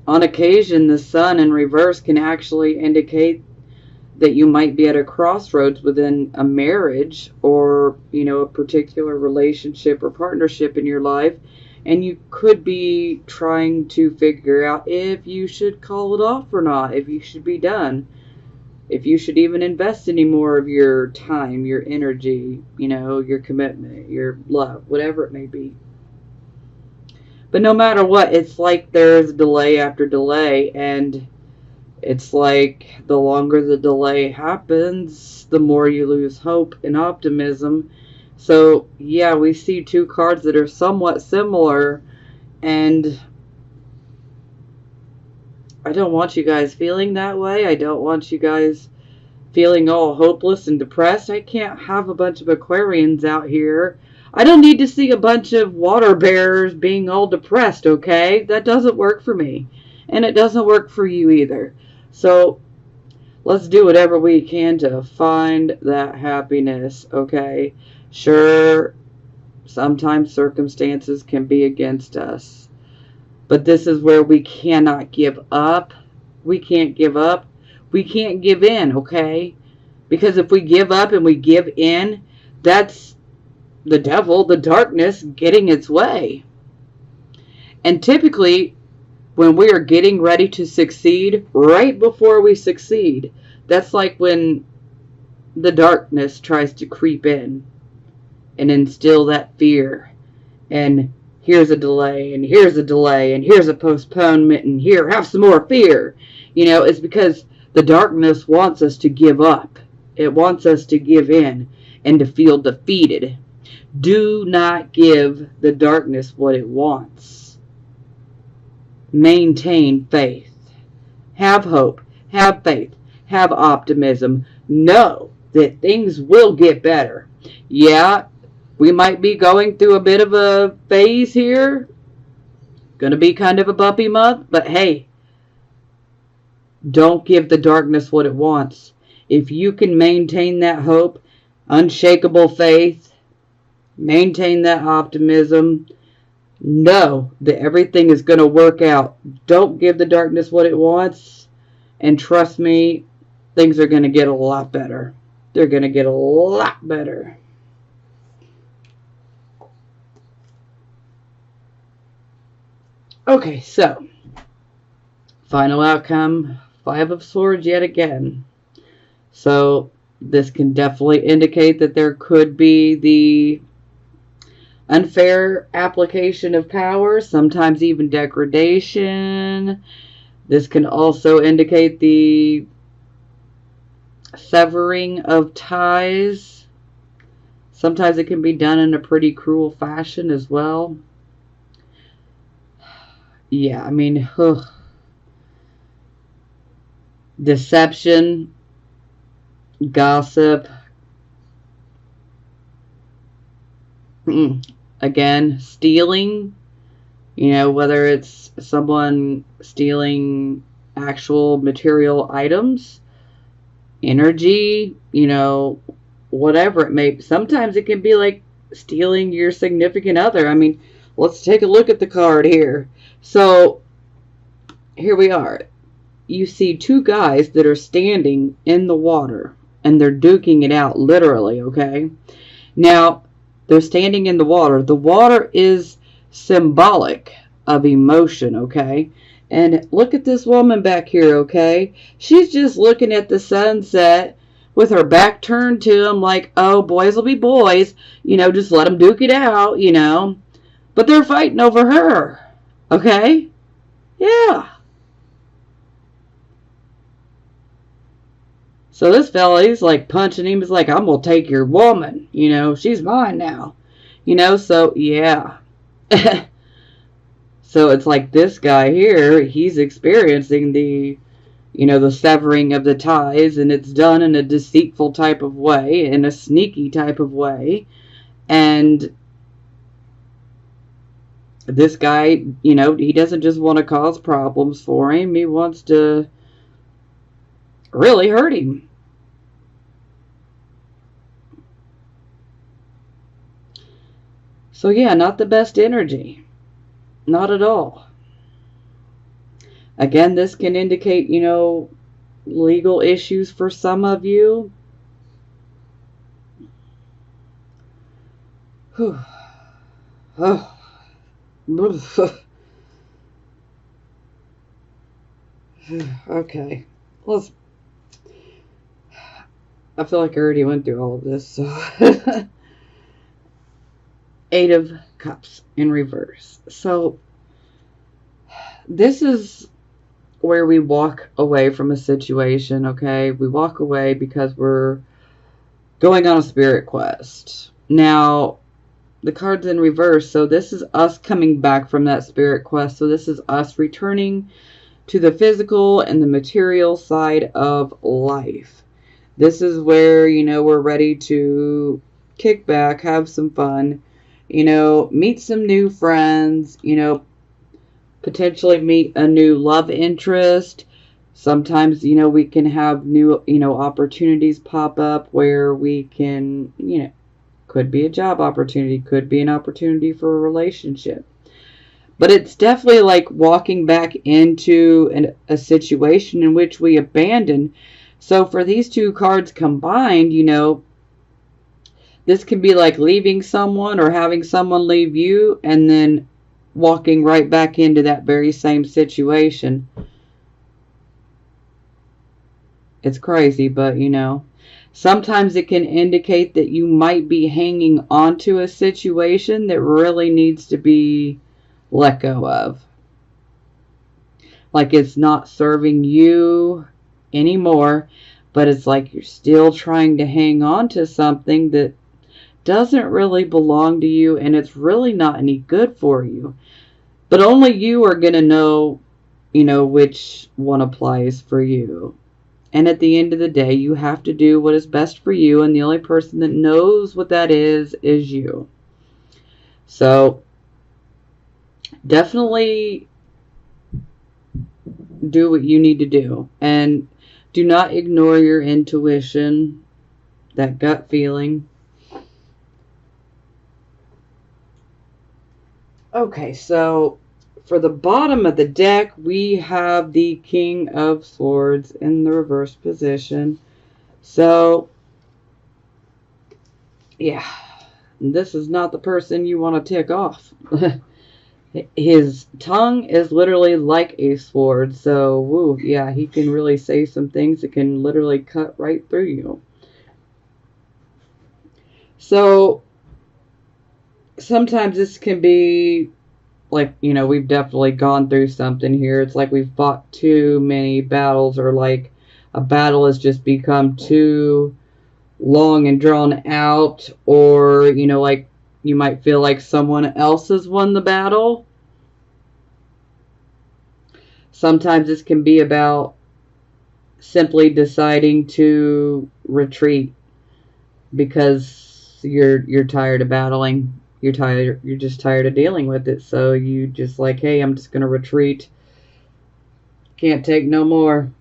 On occasion, the Sun in reverse can actually indicate that you might be at a crossroads within a marriage or, a particular relationship or partnership in your life. And you could be trying to figure out if you should call it off or not, if you should be done, if you should even invest any more of your time, your energy, your commitment, your love, whatever it may be. But no matter what, it's like there's delay after delay, and it's like the longer the delay happens, the more you lose hope and optimism. So, yeah, we see two cards that are somewhat similar, and I don't want you guys feeling that way. I don't want you guys feeling all hopeless and depressed. I can't have a bunch of Aquarians out here. I don't need to see a bunch of water bearers being all depressed, okay? That doesn't work for me. And it doesn't work for you either. So let's do whatever we can to find that happiness, okay? Sure, sometimes circumstances can be against us. But this is where we cannot give up. We can't give up. We can't give in, okay? Because if we give up and we give in, that's the devil, the darkness, getting its way. And typically, when we are getting ready to succeed, right before we succeed, that's like when the darkness tries to creep in and instill that fear. And here's a delay, and here's a delay, and here's a postponement, and here, have some more fear. It's because the darkness wants us to give up. It wants us to give in and to feel defeated. Do not give the darkness what it wants. Maintain faith. Have hope. Have faith. Have optimism. Know that things will get better. Yeah, we might be going through a bit of a phase here. Gonna be kind of a bumpy month, but hey, don't give the darkness what it wants. If you can maintain that hope, unshakable faith, maintain that optimism, know that everything is going to work out. Don't give the darkness what it wants, and trust me, things are going to get a lot better. They're going to get a lot better. Okay, so final outcome, 5 of Swords yet again. So this can definitely indicate that there could be the unfair application of power, sometimes even degradation. This can also indicate the severing of ties. Sometimes it can be done in a pretty cruel fashion as well. Yeah, I mean, deception, gossip, Again, stealing, whether it's someone stealing actual material items, energy, whatever it may be. Sometimes it can be like stealing your significant other. I mean, let's take a look at the card here. So, here we are. You see two guys that are standing in the water, and they're duking it out, literally, okay? Now, they're standing in the water. The water is symbolic of emotion, okay? And look at this woman back here, okay? She's just looking at the sunset with her back turned to him like, oh, boys will be boys. Just let them duke it out, But they're fighting over her, okay? Yeah. So this fella, he's like punching him. He's like, I'm going to take your woman. She's mine now. So yeah. So it's like this guy here, he's experiencing the severing of the ties, and it's done in a deceitful type of way, in a sneaky type of way. And this guy, he doesn't just want to cause problems for him. He wants to really hurt him. So yeah, not the best energy. Not at all. Again, this can indicate, legal issues for some of you. Oh. Okay. I feel like I already went through all of this, so... 8 of Cups in reverse. So this is where we walk away from a situation, okay? We walk away because we're going on a spirit quest. Now, the card's in reverse, so this is us coming back from that spirit quest. So this is us returning to the physical and the material side of life. This is where, we're ready to kick back, have some fun, meet some new friends, potentially meet a new love interest. Sometimes, we can have new, opportunities pop up where we can, could be a job opportunity, could be an opportunity for a relationship. But it's definitely like walking back into a situation in which we abandoned. So for these two cards combined, this can be like leaving someone or having someone leave you and then walking right back into that very same situation. It's crazy, but sometimes it can indicate that you might be hanging on to a situation that really needs to be let go of. Like it's not serving you anymore, but it's like you're still trying to hang on to something that doesn't really belong to you, and it's really not any good for you. But only you are going to know, which one applies for you. And at the end of the day, you have to do what is best for you, and the only person that knows what that is you. So, definitely do what you need to do. And do not ignore your intuition, that gut feeling. Okay, so for the bottom of the deck, we have the King of Swords in the reverse position. So, yeah, this is not the person you want to tick off. His tongue is literally like a sword. So, woo, yeah, he can really say some things that can literally cut right through you. So, sometimes this can be like, we've definitely gone through something here. It's like we've fought too many battles, or like a battle has just become too long and drawn out, or, like you might feel like someone else has won the battle. Sometimes this can be about simply deciding to retreat because you're tired of battling. You're just tired of dealing with it. So you just like, hey, I'm just going to retreat. Can't take no more.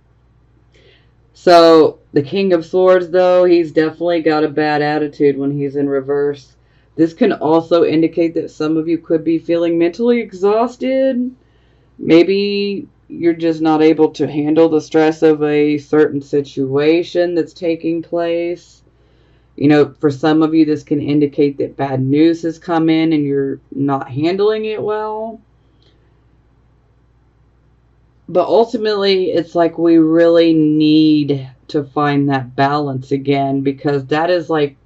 So the King of Swords, though, he's definitely got a bad attitude when he's in reverse. This can also indicate that some of you could be feeling mentally exhausted. Maybe you're just not able to handle the stress of a certain situation that's taking place. You know, for some of you, this can indicate that bad news has come in and you're not handling it well. But ultimately, it's like we really need to find that balance again, because that is like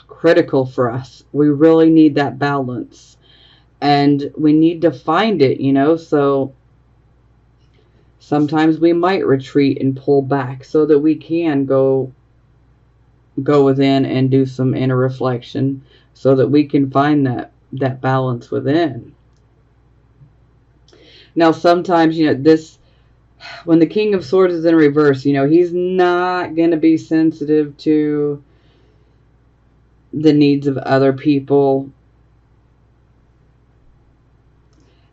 critical for us. We really need that balance. And we need to find it, you know. So sometimes we might retreat and pull back so that we can go within and do some inner reflection so that we can find that balance within. Now, sometimes, you know, this, when the King of Swords is in reverse, you know, he's not going to be sensitive to the needs of other people.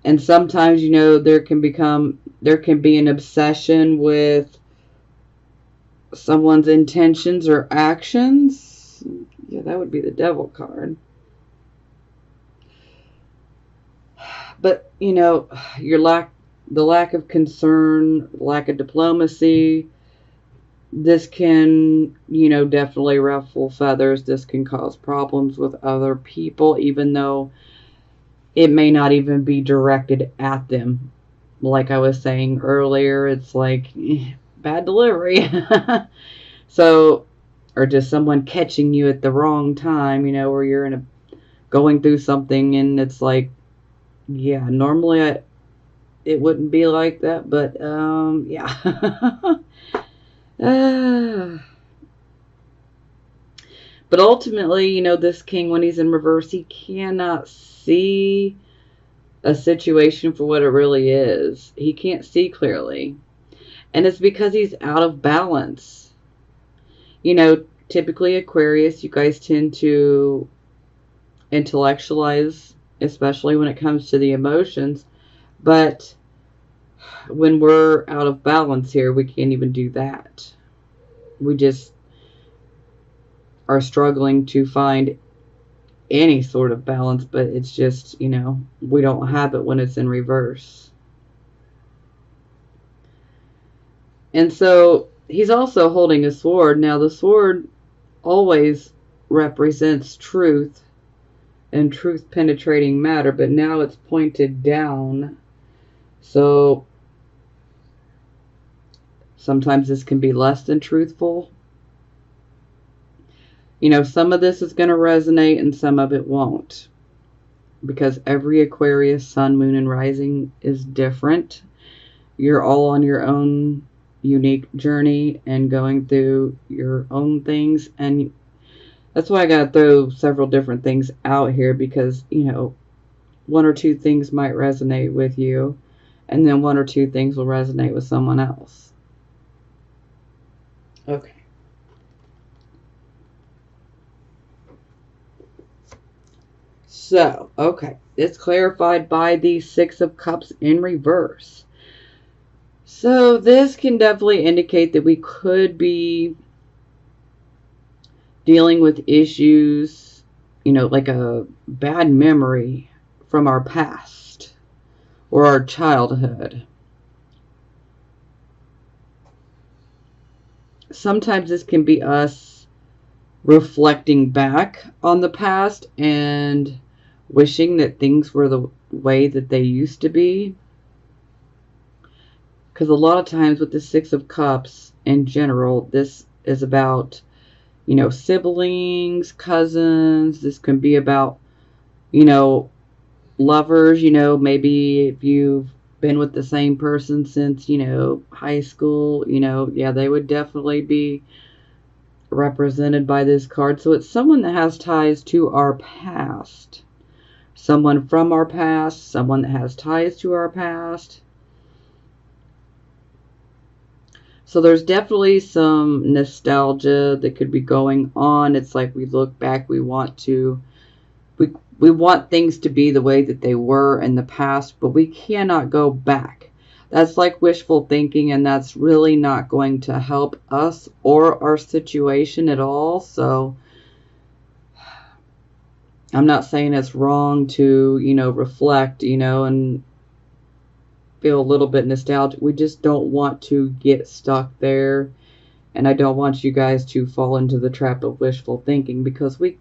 And sometimes, you know, there can be an obsession with someone's intentions or actions. Yeah, that would be the Devil card. But, you know, the lack of concern, lack of diplomacy, this can, you know, definitely ruffle feathers. This can cause problems with other people, even though it may not even be directed at them. Like I was saying earlier, it's like bad delivery. So, or just someone catching you at the wrong time, you know, where you're going through something and it's like, yeah, normally it wouldn't be like that, but yeah. But ultimately, you know, this king, when he's in reverse, he cannot see a situation for what it really is. He can't see clearly. And it's because he's out of balance. You know, typically Aquarius, you guys tend to intellectualize, especially when it comes to the emotions. But when we're out of balance here, we can't even do that. We just are struggling to find any sort of balance, but it's just, you know, we don't have it when it's in reverse. And so he's also holding a sword. Now the sword always represents truth and truth penetrating matter, but now it's pointed down. So sometimes this can be less than truthful. You know, some of this is going to resonate and some of it won't. Because every Aquarius, sun, moon, and rising is different. You're all on your own unique journey and going through your own things. And that's why I got to throw several different things out here, because, you know, one or two things might resonate with you, and then one or two things will resonate with someone else. Okay. So, okay, it's clarified by the Six of Cups in reverse. So this can definitely indicate that we could be dealing with issues, you know, like a bad memory from our past or our childhood. Sometimes this can be us reflecting back on the past and wishing that things were the way that they used to be. Because a lot of times with the Six of Cups in general, this is about, you know, siblings, cousins. This can be about, you know, lovers. You know, maybe if you've been with the same person since, you know, high school, you know, yeah, they would definitely be represented by this card. So it's someone that has ties to our past. Someone from our past, someone that has ties to our past. So there's definitely some nostalgia that could be going on. It's like we look back, we We want things to be the way that they were in the past, but we cannot go back. That's like wishful thinking, and that's really not going to help us or our situation at all. So I'm not saying it's wrong to, reflect, and feel a little bit nostalgic. We just don't want to get stuck there. And I don't want you guys to fall into the trap of wishful thinking, because we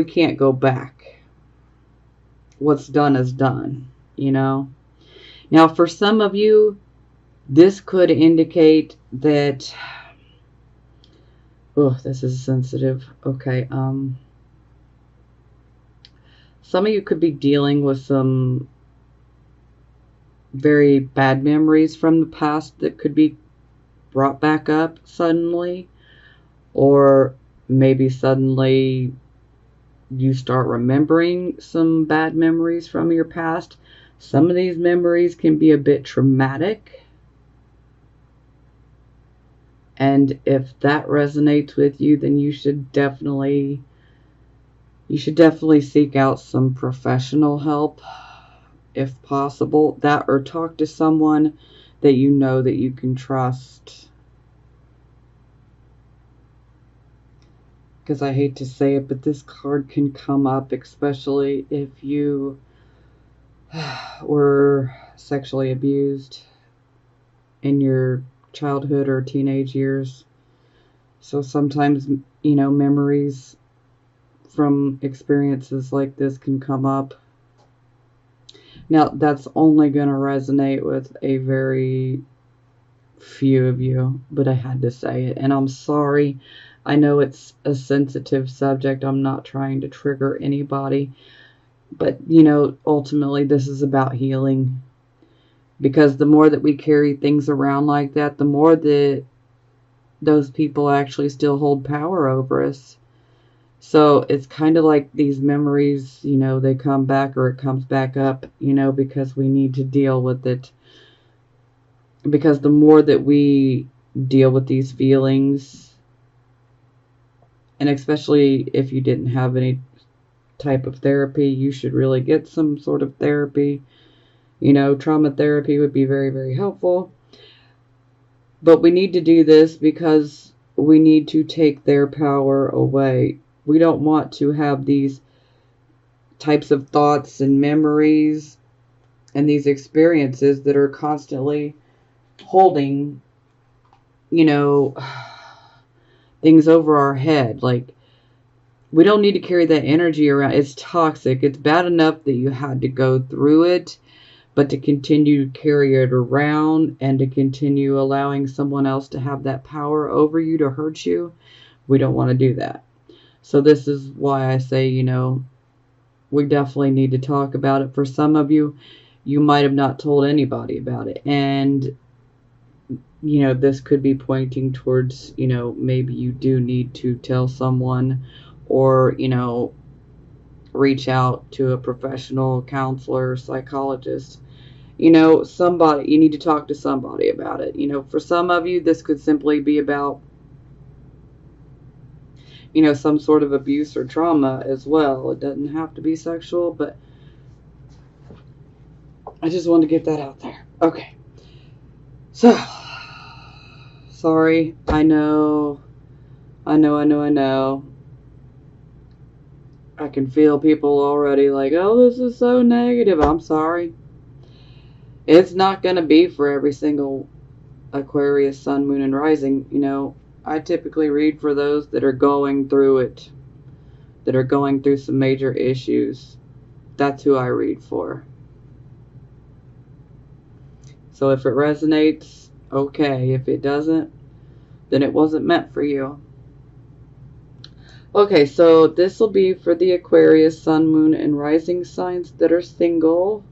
can't go back. What's done is done, Now, for some of you, this could indicate that, oh, this is sensitive. Okay. Some of you could be dealing with some very bad memories from the past that could be brought back up suddenly, or maybe suddenly you start remembering some bad memories from your past. Some of these memories can be a bit traumatic. And if that resonates with you, then you should definitely seek out some professional help if possible. That, or talk to someone that you know that you can trust. Because I hate to say it, but this card can come up, especially if you were sexually abused in your childhood or teenage years. So sometimes, memories from experiences like this can come up. Now, that's only going to resonate with a very few of you, but I had to say it. And I'm sorry. I know it's a sensitive subject. I'm not trying to trigger anybody. But, ultimately this is about healing. Because the more that we carry things around like that, the more that those people actually still hold power over us. So it's kind of like these memories, they come back, or it comes back up, because we need to deal with it. Because the more that we deal with these feelings, and especially if you didn't have any type of therapy, you should really get some sort of therapy. Trauma therapy would be very, very helpful. But we need to do this because we need to take their power away. We don't want to have these types of thoughts and memories and these experiences that are constantly holding, things over our head. Like, we don't need to carry that energy around. It's toxic. It's bad enough that you had to go through it, but to continue to carry it around and to continue allowing someone else to have that power over you to hurt you, we don't want to do that. So this is why I say, we definitely need to talk about it. For some of you, you might have not told anybody about it. And, this could be pointing towards, maybe you do need to tell someone, or, reach out to a professional counselor, psychologist. Somebody, you need to talk to somebody about it. For some of you, this could simply be about, some sort of abuse or trauma as well. It doesn't have to be sexual, but I just wanted to get that out there. Okay. So, sorry. I know. I can feel people already like, oh, this is so negative. I'm sorry. It's not going to be for every single Aquarius, Sun, Moon, and Rising. I typically read for those that are going through it, that are going through some major issues. That's who I read for. So if it resonates, okay. If it doesn't, then it wasn't meant for you. Okay, so this will be for the Aquarius, Sun, Moon, and Rising signs that are single.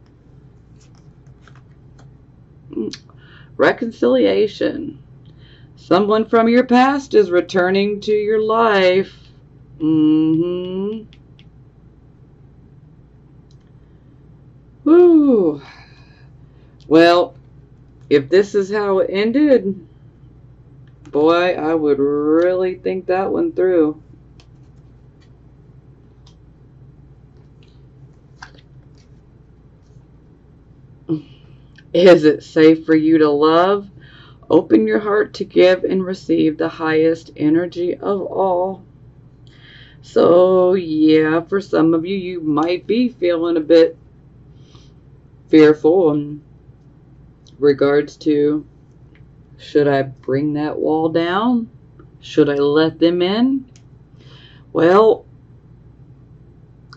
Reconciliation. Someone from your past is returning to your life. Woo. Well, if this is how it ended, boy, I would really think that one through. Is it safe for you to love? Open your heart to give and receive the highest energy of all. So, yeah, for some of you, you might be feeling a bit fearful in regards to, should I bring that wall down? Should I let them in? Well,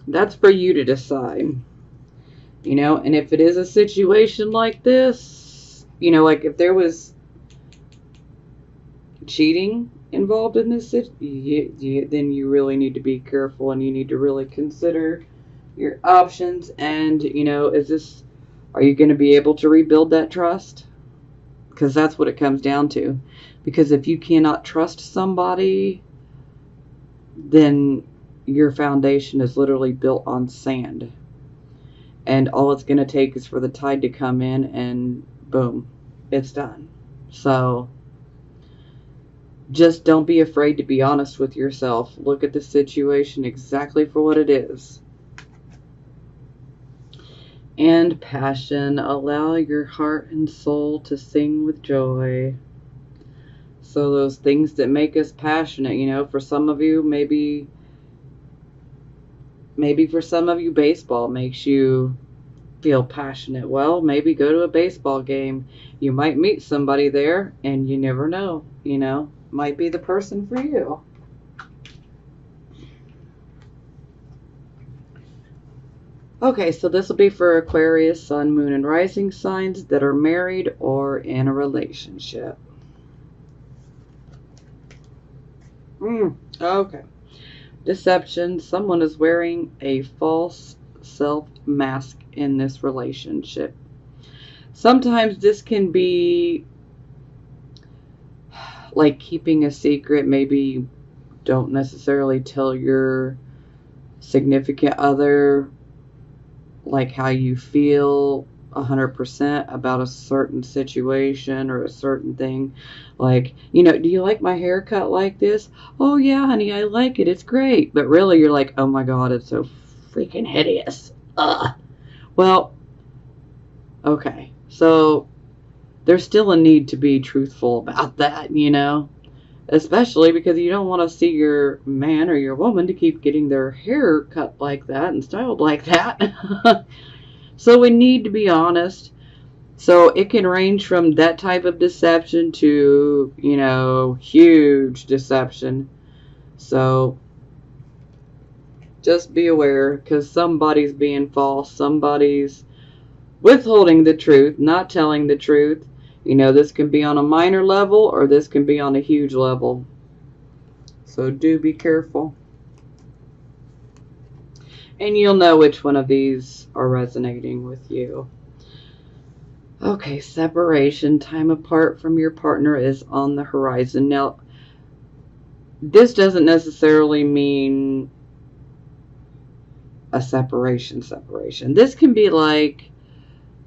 that's for you to decide. And if it is a situation like this, like if there was cheating involved in this, then you really need to be careful and you need to really consider your options. And, are you going to be able to rebuild that trust? Because that's what it comes down to. Because if you cannot trust somebody, then your foundation is literally built on sand. And all it's going to take is for the tide to come in and boom, it's done. So just don't be afraid to be honest with yourself. Look at the situation exactly for what it is. And passion. Allow your heart and soul to sing with joy. So those things that make us passionate, for some of you, maybe for some of you, baseball makes you feel passionate. Well, maybe go to a baseball game. You might meet somebody there, and you never know, might be the person for you. Okay, so this will be for Aquarius, Sun, Moon, and Rising signs that are married or in a relationship. Okay. Deception. Someone is wearing a false self mask in this relationship. Sometimes this can be like keeping a secret. Maybe don't necessarily tell your significant other like how you feel 100% about a certain situation or a certain thing. Like, do you like my haircut like this? Oh yeah, honey, I like it. It's great. But really you're like, oh my God, it's so freaking hideous. Ugh. Well, okay. So there's still a need to be truthful about that, especially because you don't want to see your man or your woman to keep getting their hair cut like that and styled like that. So we need to be honest. So it can range from that type of deception to, huge deception. So just be aware, because somebody's being false. Somebody's withholding the truth, not telling the truth. This can be on a minor level or this can be on a huge level. So do be careful. And you'll know which one of these are resonating with you. Okay, separation. Time apart from your partner is on the horizon. Now, this doesn't necessarily mean a separation. This can be like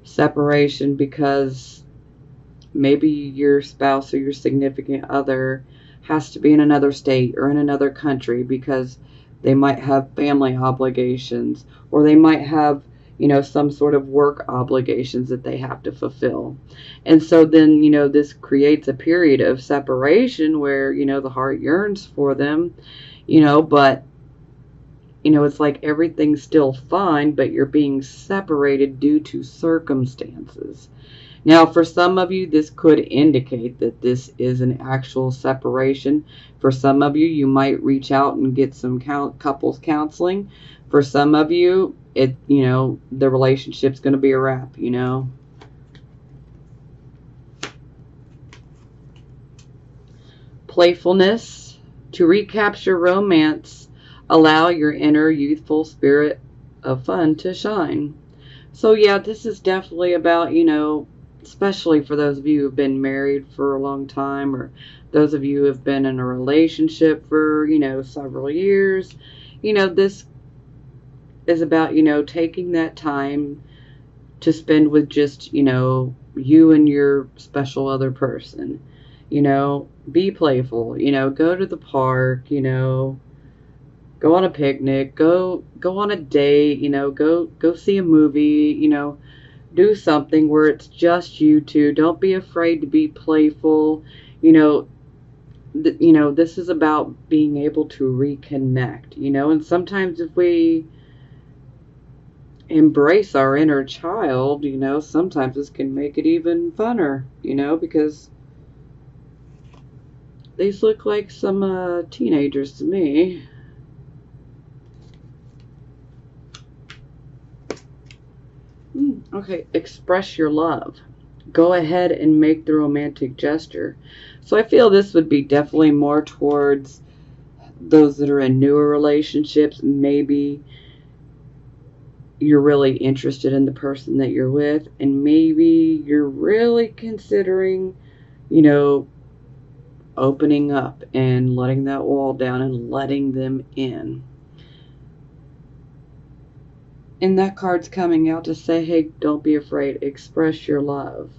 separation because maybe your spouse or your significant other has to be in another state or in another country because they might have family obligations, or they might have, some sort of work obligations that they have to fulfill. And so then, this creates a period of separation where, the heart yearns for them, but, it's like everything's still fine, but you're being separated due to circumstances. Now, for some of you, this could indicate that this is an actual separation. For some of you, you might reach out and get some couples counseling. For some of you, the relationship's going to be a wrap, Playfulness. To recapture romance, allow your inner youthful spirit of fun to shine. So yeah, this is definitely about, especially for those of you who have been married for a long time, or those of you who have been in a relationship for, several years. This is about, taking that time to spend with just, you and your special other person. Be playful, go to the park, go on a picnic, go on a date, go see a movie, do something where it's just you two. Don't be afraid to be playful. You know, this is about being able to reconnect, and sometimes if we embrace our inner child, sometimes this can make it even funner, because these look like some teenagers to me. Okay, express your love. Go ahead and make the romantic gesture. So I feel this would be definitely more towards those that are in newer relationships. Maybe you're really interested in the person that you're with, and maybe you're really considering, opening up and letting that wall down and letting them in. And that card's coming out to say, hey, don't be afraid. Express your love.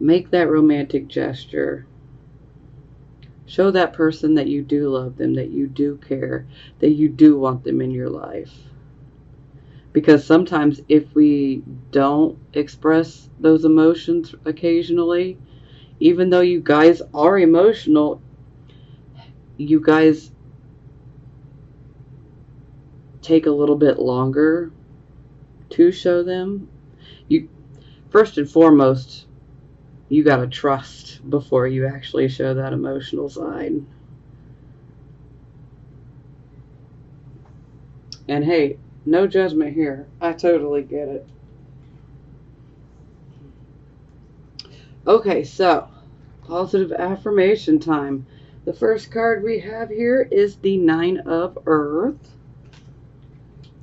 Make that romantic gesture. Show that person that you do love them, that you do care, that you do want them in your life. Because sometimes if we don't express those emotions occasionally, even though you guys are emotional, you guys take a little bit longer to show them. You, first and foremost, you got to trust before you actually show that emotional side. And hey, no judgment here. I totally get it. Okay, so positive affirmation time. The first card we have here is the Nine of Earth.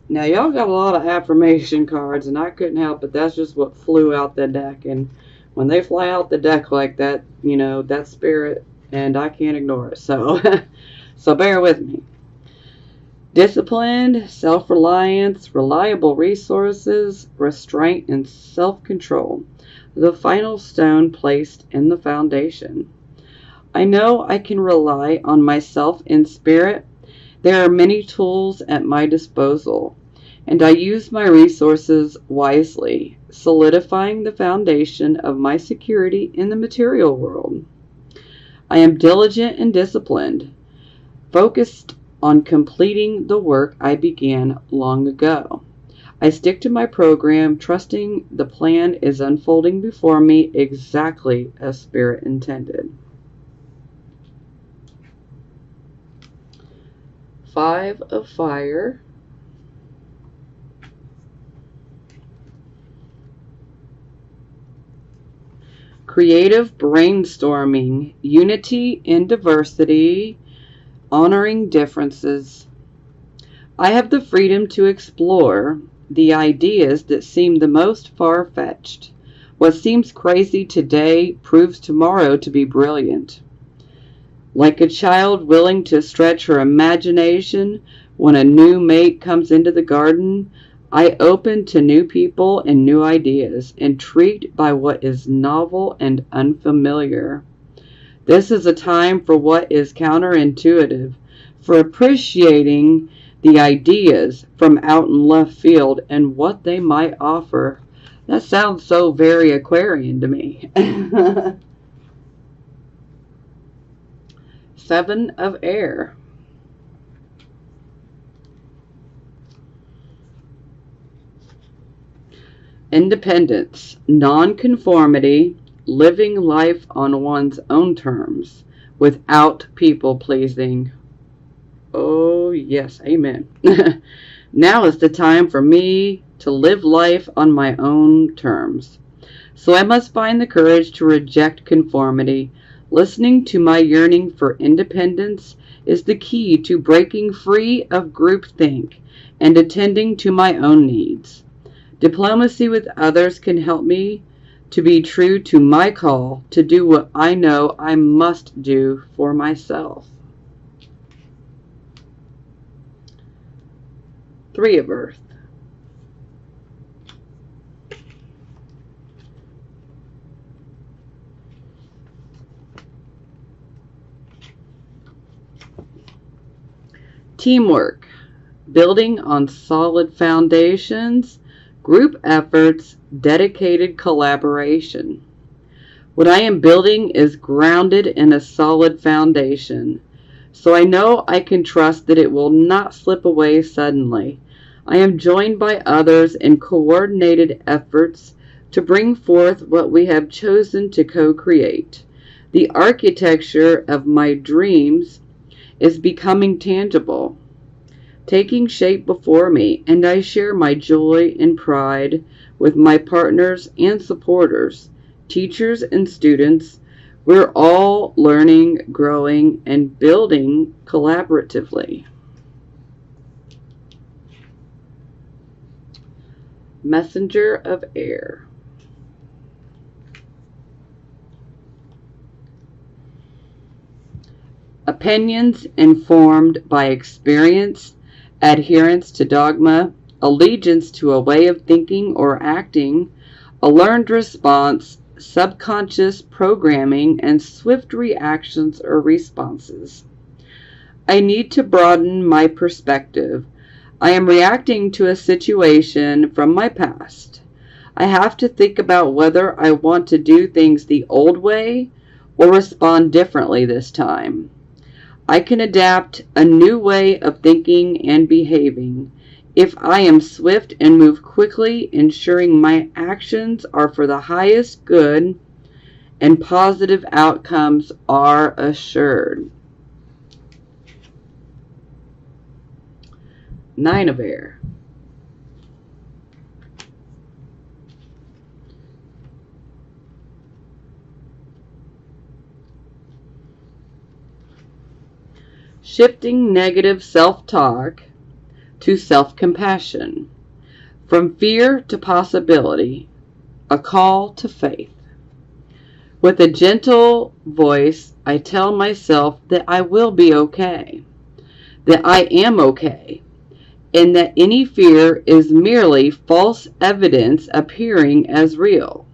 Now, y'all got a lot of affirmation cards, and I couldn't help it. That's just what flew out the deck. And when they fly out the deck like that, that's spirit, and I can't ignore it. So, so bear with me. Disciplined, self-reliance, reliable resources, restraint, and self-control. The final stone placed in the foundation. I know I can rely on myself in spirit. There are many tools at my disposal, and I use my resources wisely, solidifying the foundation of my security in the material world. I am diligent and disciplined, focused on completing the work I began long ago. I stick to my program, trusting the plan is unfolding before me exactly as Spirit intended. 5 of Fire. Creative brainstorming, unity in diversity, honoring differences. I have the freedom to explore the ideas that seem the most far-fetched. What seems crazy today proves tomorrow to be brilliant. Like a child willing to stretch her imagination when a new mate comes into the garden, I open to new people and new ideas, intrigued by what is novel and unfamiliar. This is a time for what is counterintuitive, for appreciating the ideas from out in left field and what they might offer. That sounds so very Aquarian to me. 7 of Air. Independence, nonconformity, living life on one's own terms without people pleasing. Oh, yes, amen. Now is the time for me to live life on my own terms. So I must find the courage to reject conformity. Listening to my yearning for independence is the key to breaking free of groupthink and attending to my own needs. Diplomacy with others can help me to be true to my call to do what I know I must do for myself. 3 of Earth. Teamwork, building on solid foundations, group efforts, dedicated collaboration. What I am building is grounded in a solid foundation, so I know I can trust that it will not slip away suddenly. I am joined by others in coordinated efforts to bring forth what we have chosen to co-create. The architecture of my dreams is becoming tangible, taking shape before me, and I share my joy and pride with my partners and supporters, teachers and students. We're all learning, growing, and building collaboratively. Messenger of air. Opinions informed by experience, adherence to dogma, allegiance to a way of thinking or acting, a learned response, subconscious programming, and swift reactions or responses. I need to broaden my perspective. I am reacting to a situation from my past. I have to think about whether I want to do things the old way or respond differently this time. I can adapt a new way of thinking and behaving if I am swift and move quickly, ensuring my actions are for the highest good and positive outcomes are assured. Nine of air. Shifting negative self-talk to self-compassion. From fear to possibility, a call to faith. With a gentle voice, I tell myself that I will be okay, that I am okay, and that any fear is merely false evidence appearing as real.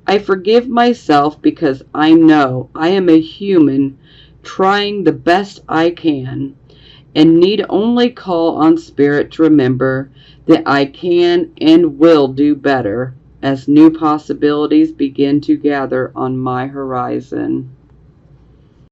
I forgive myself because I know I am a human trying the best I can, and need only call on Spirit to remember that I can and will do better as new possibilities begin to gather on my horizon.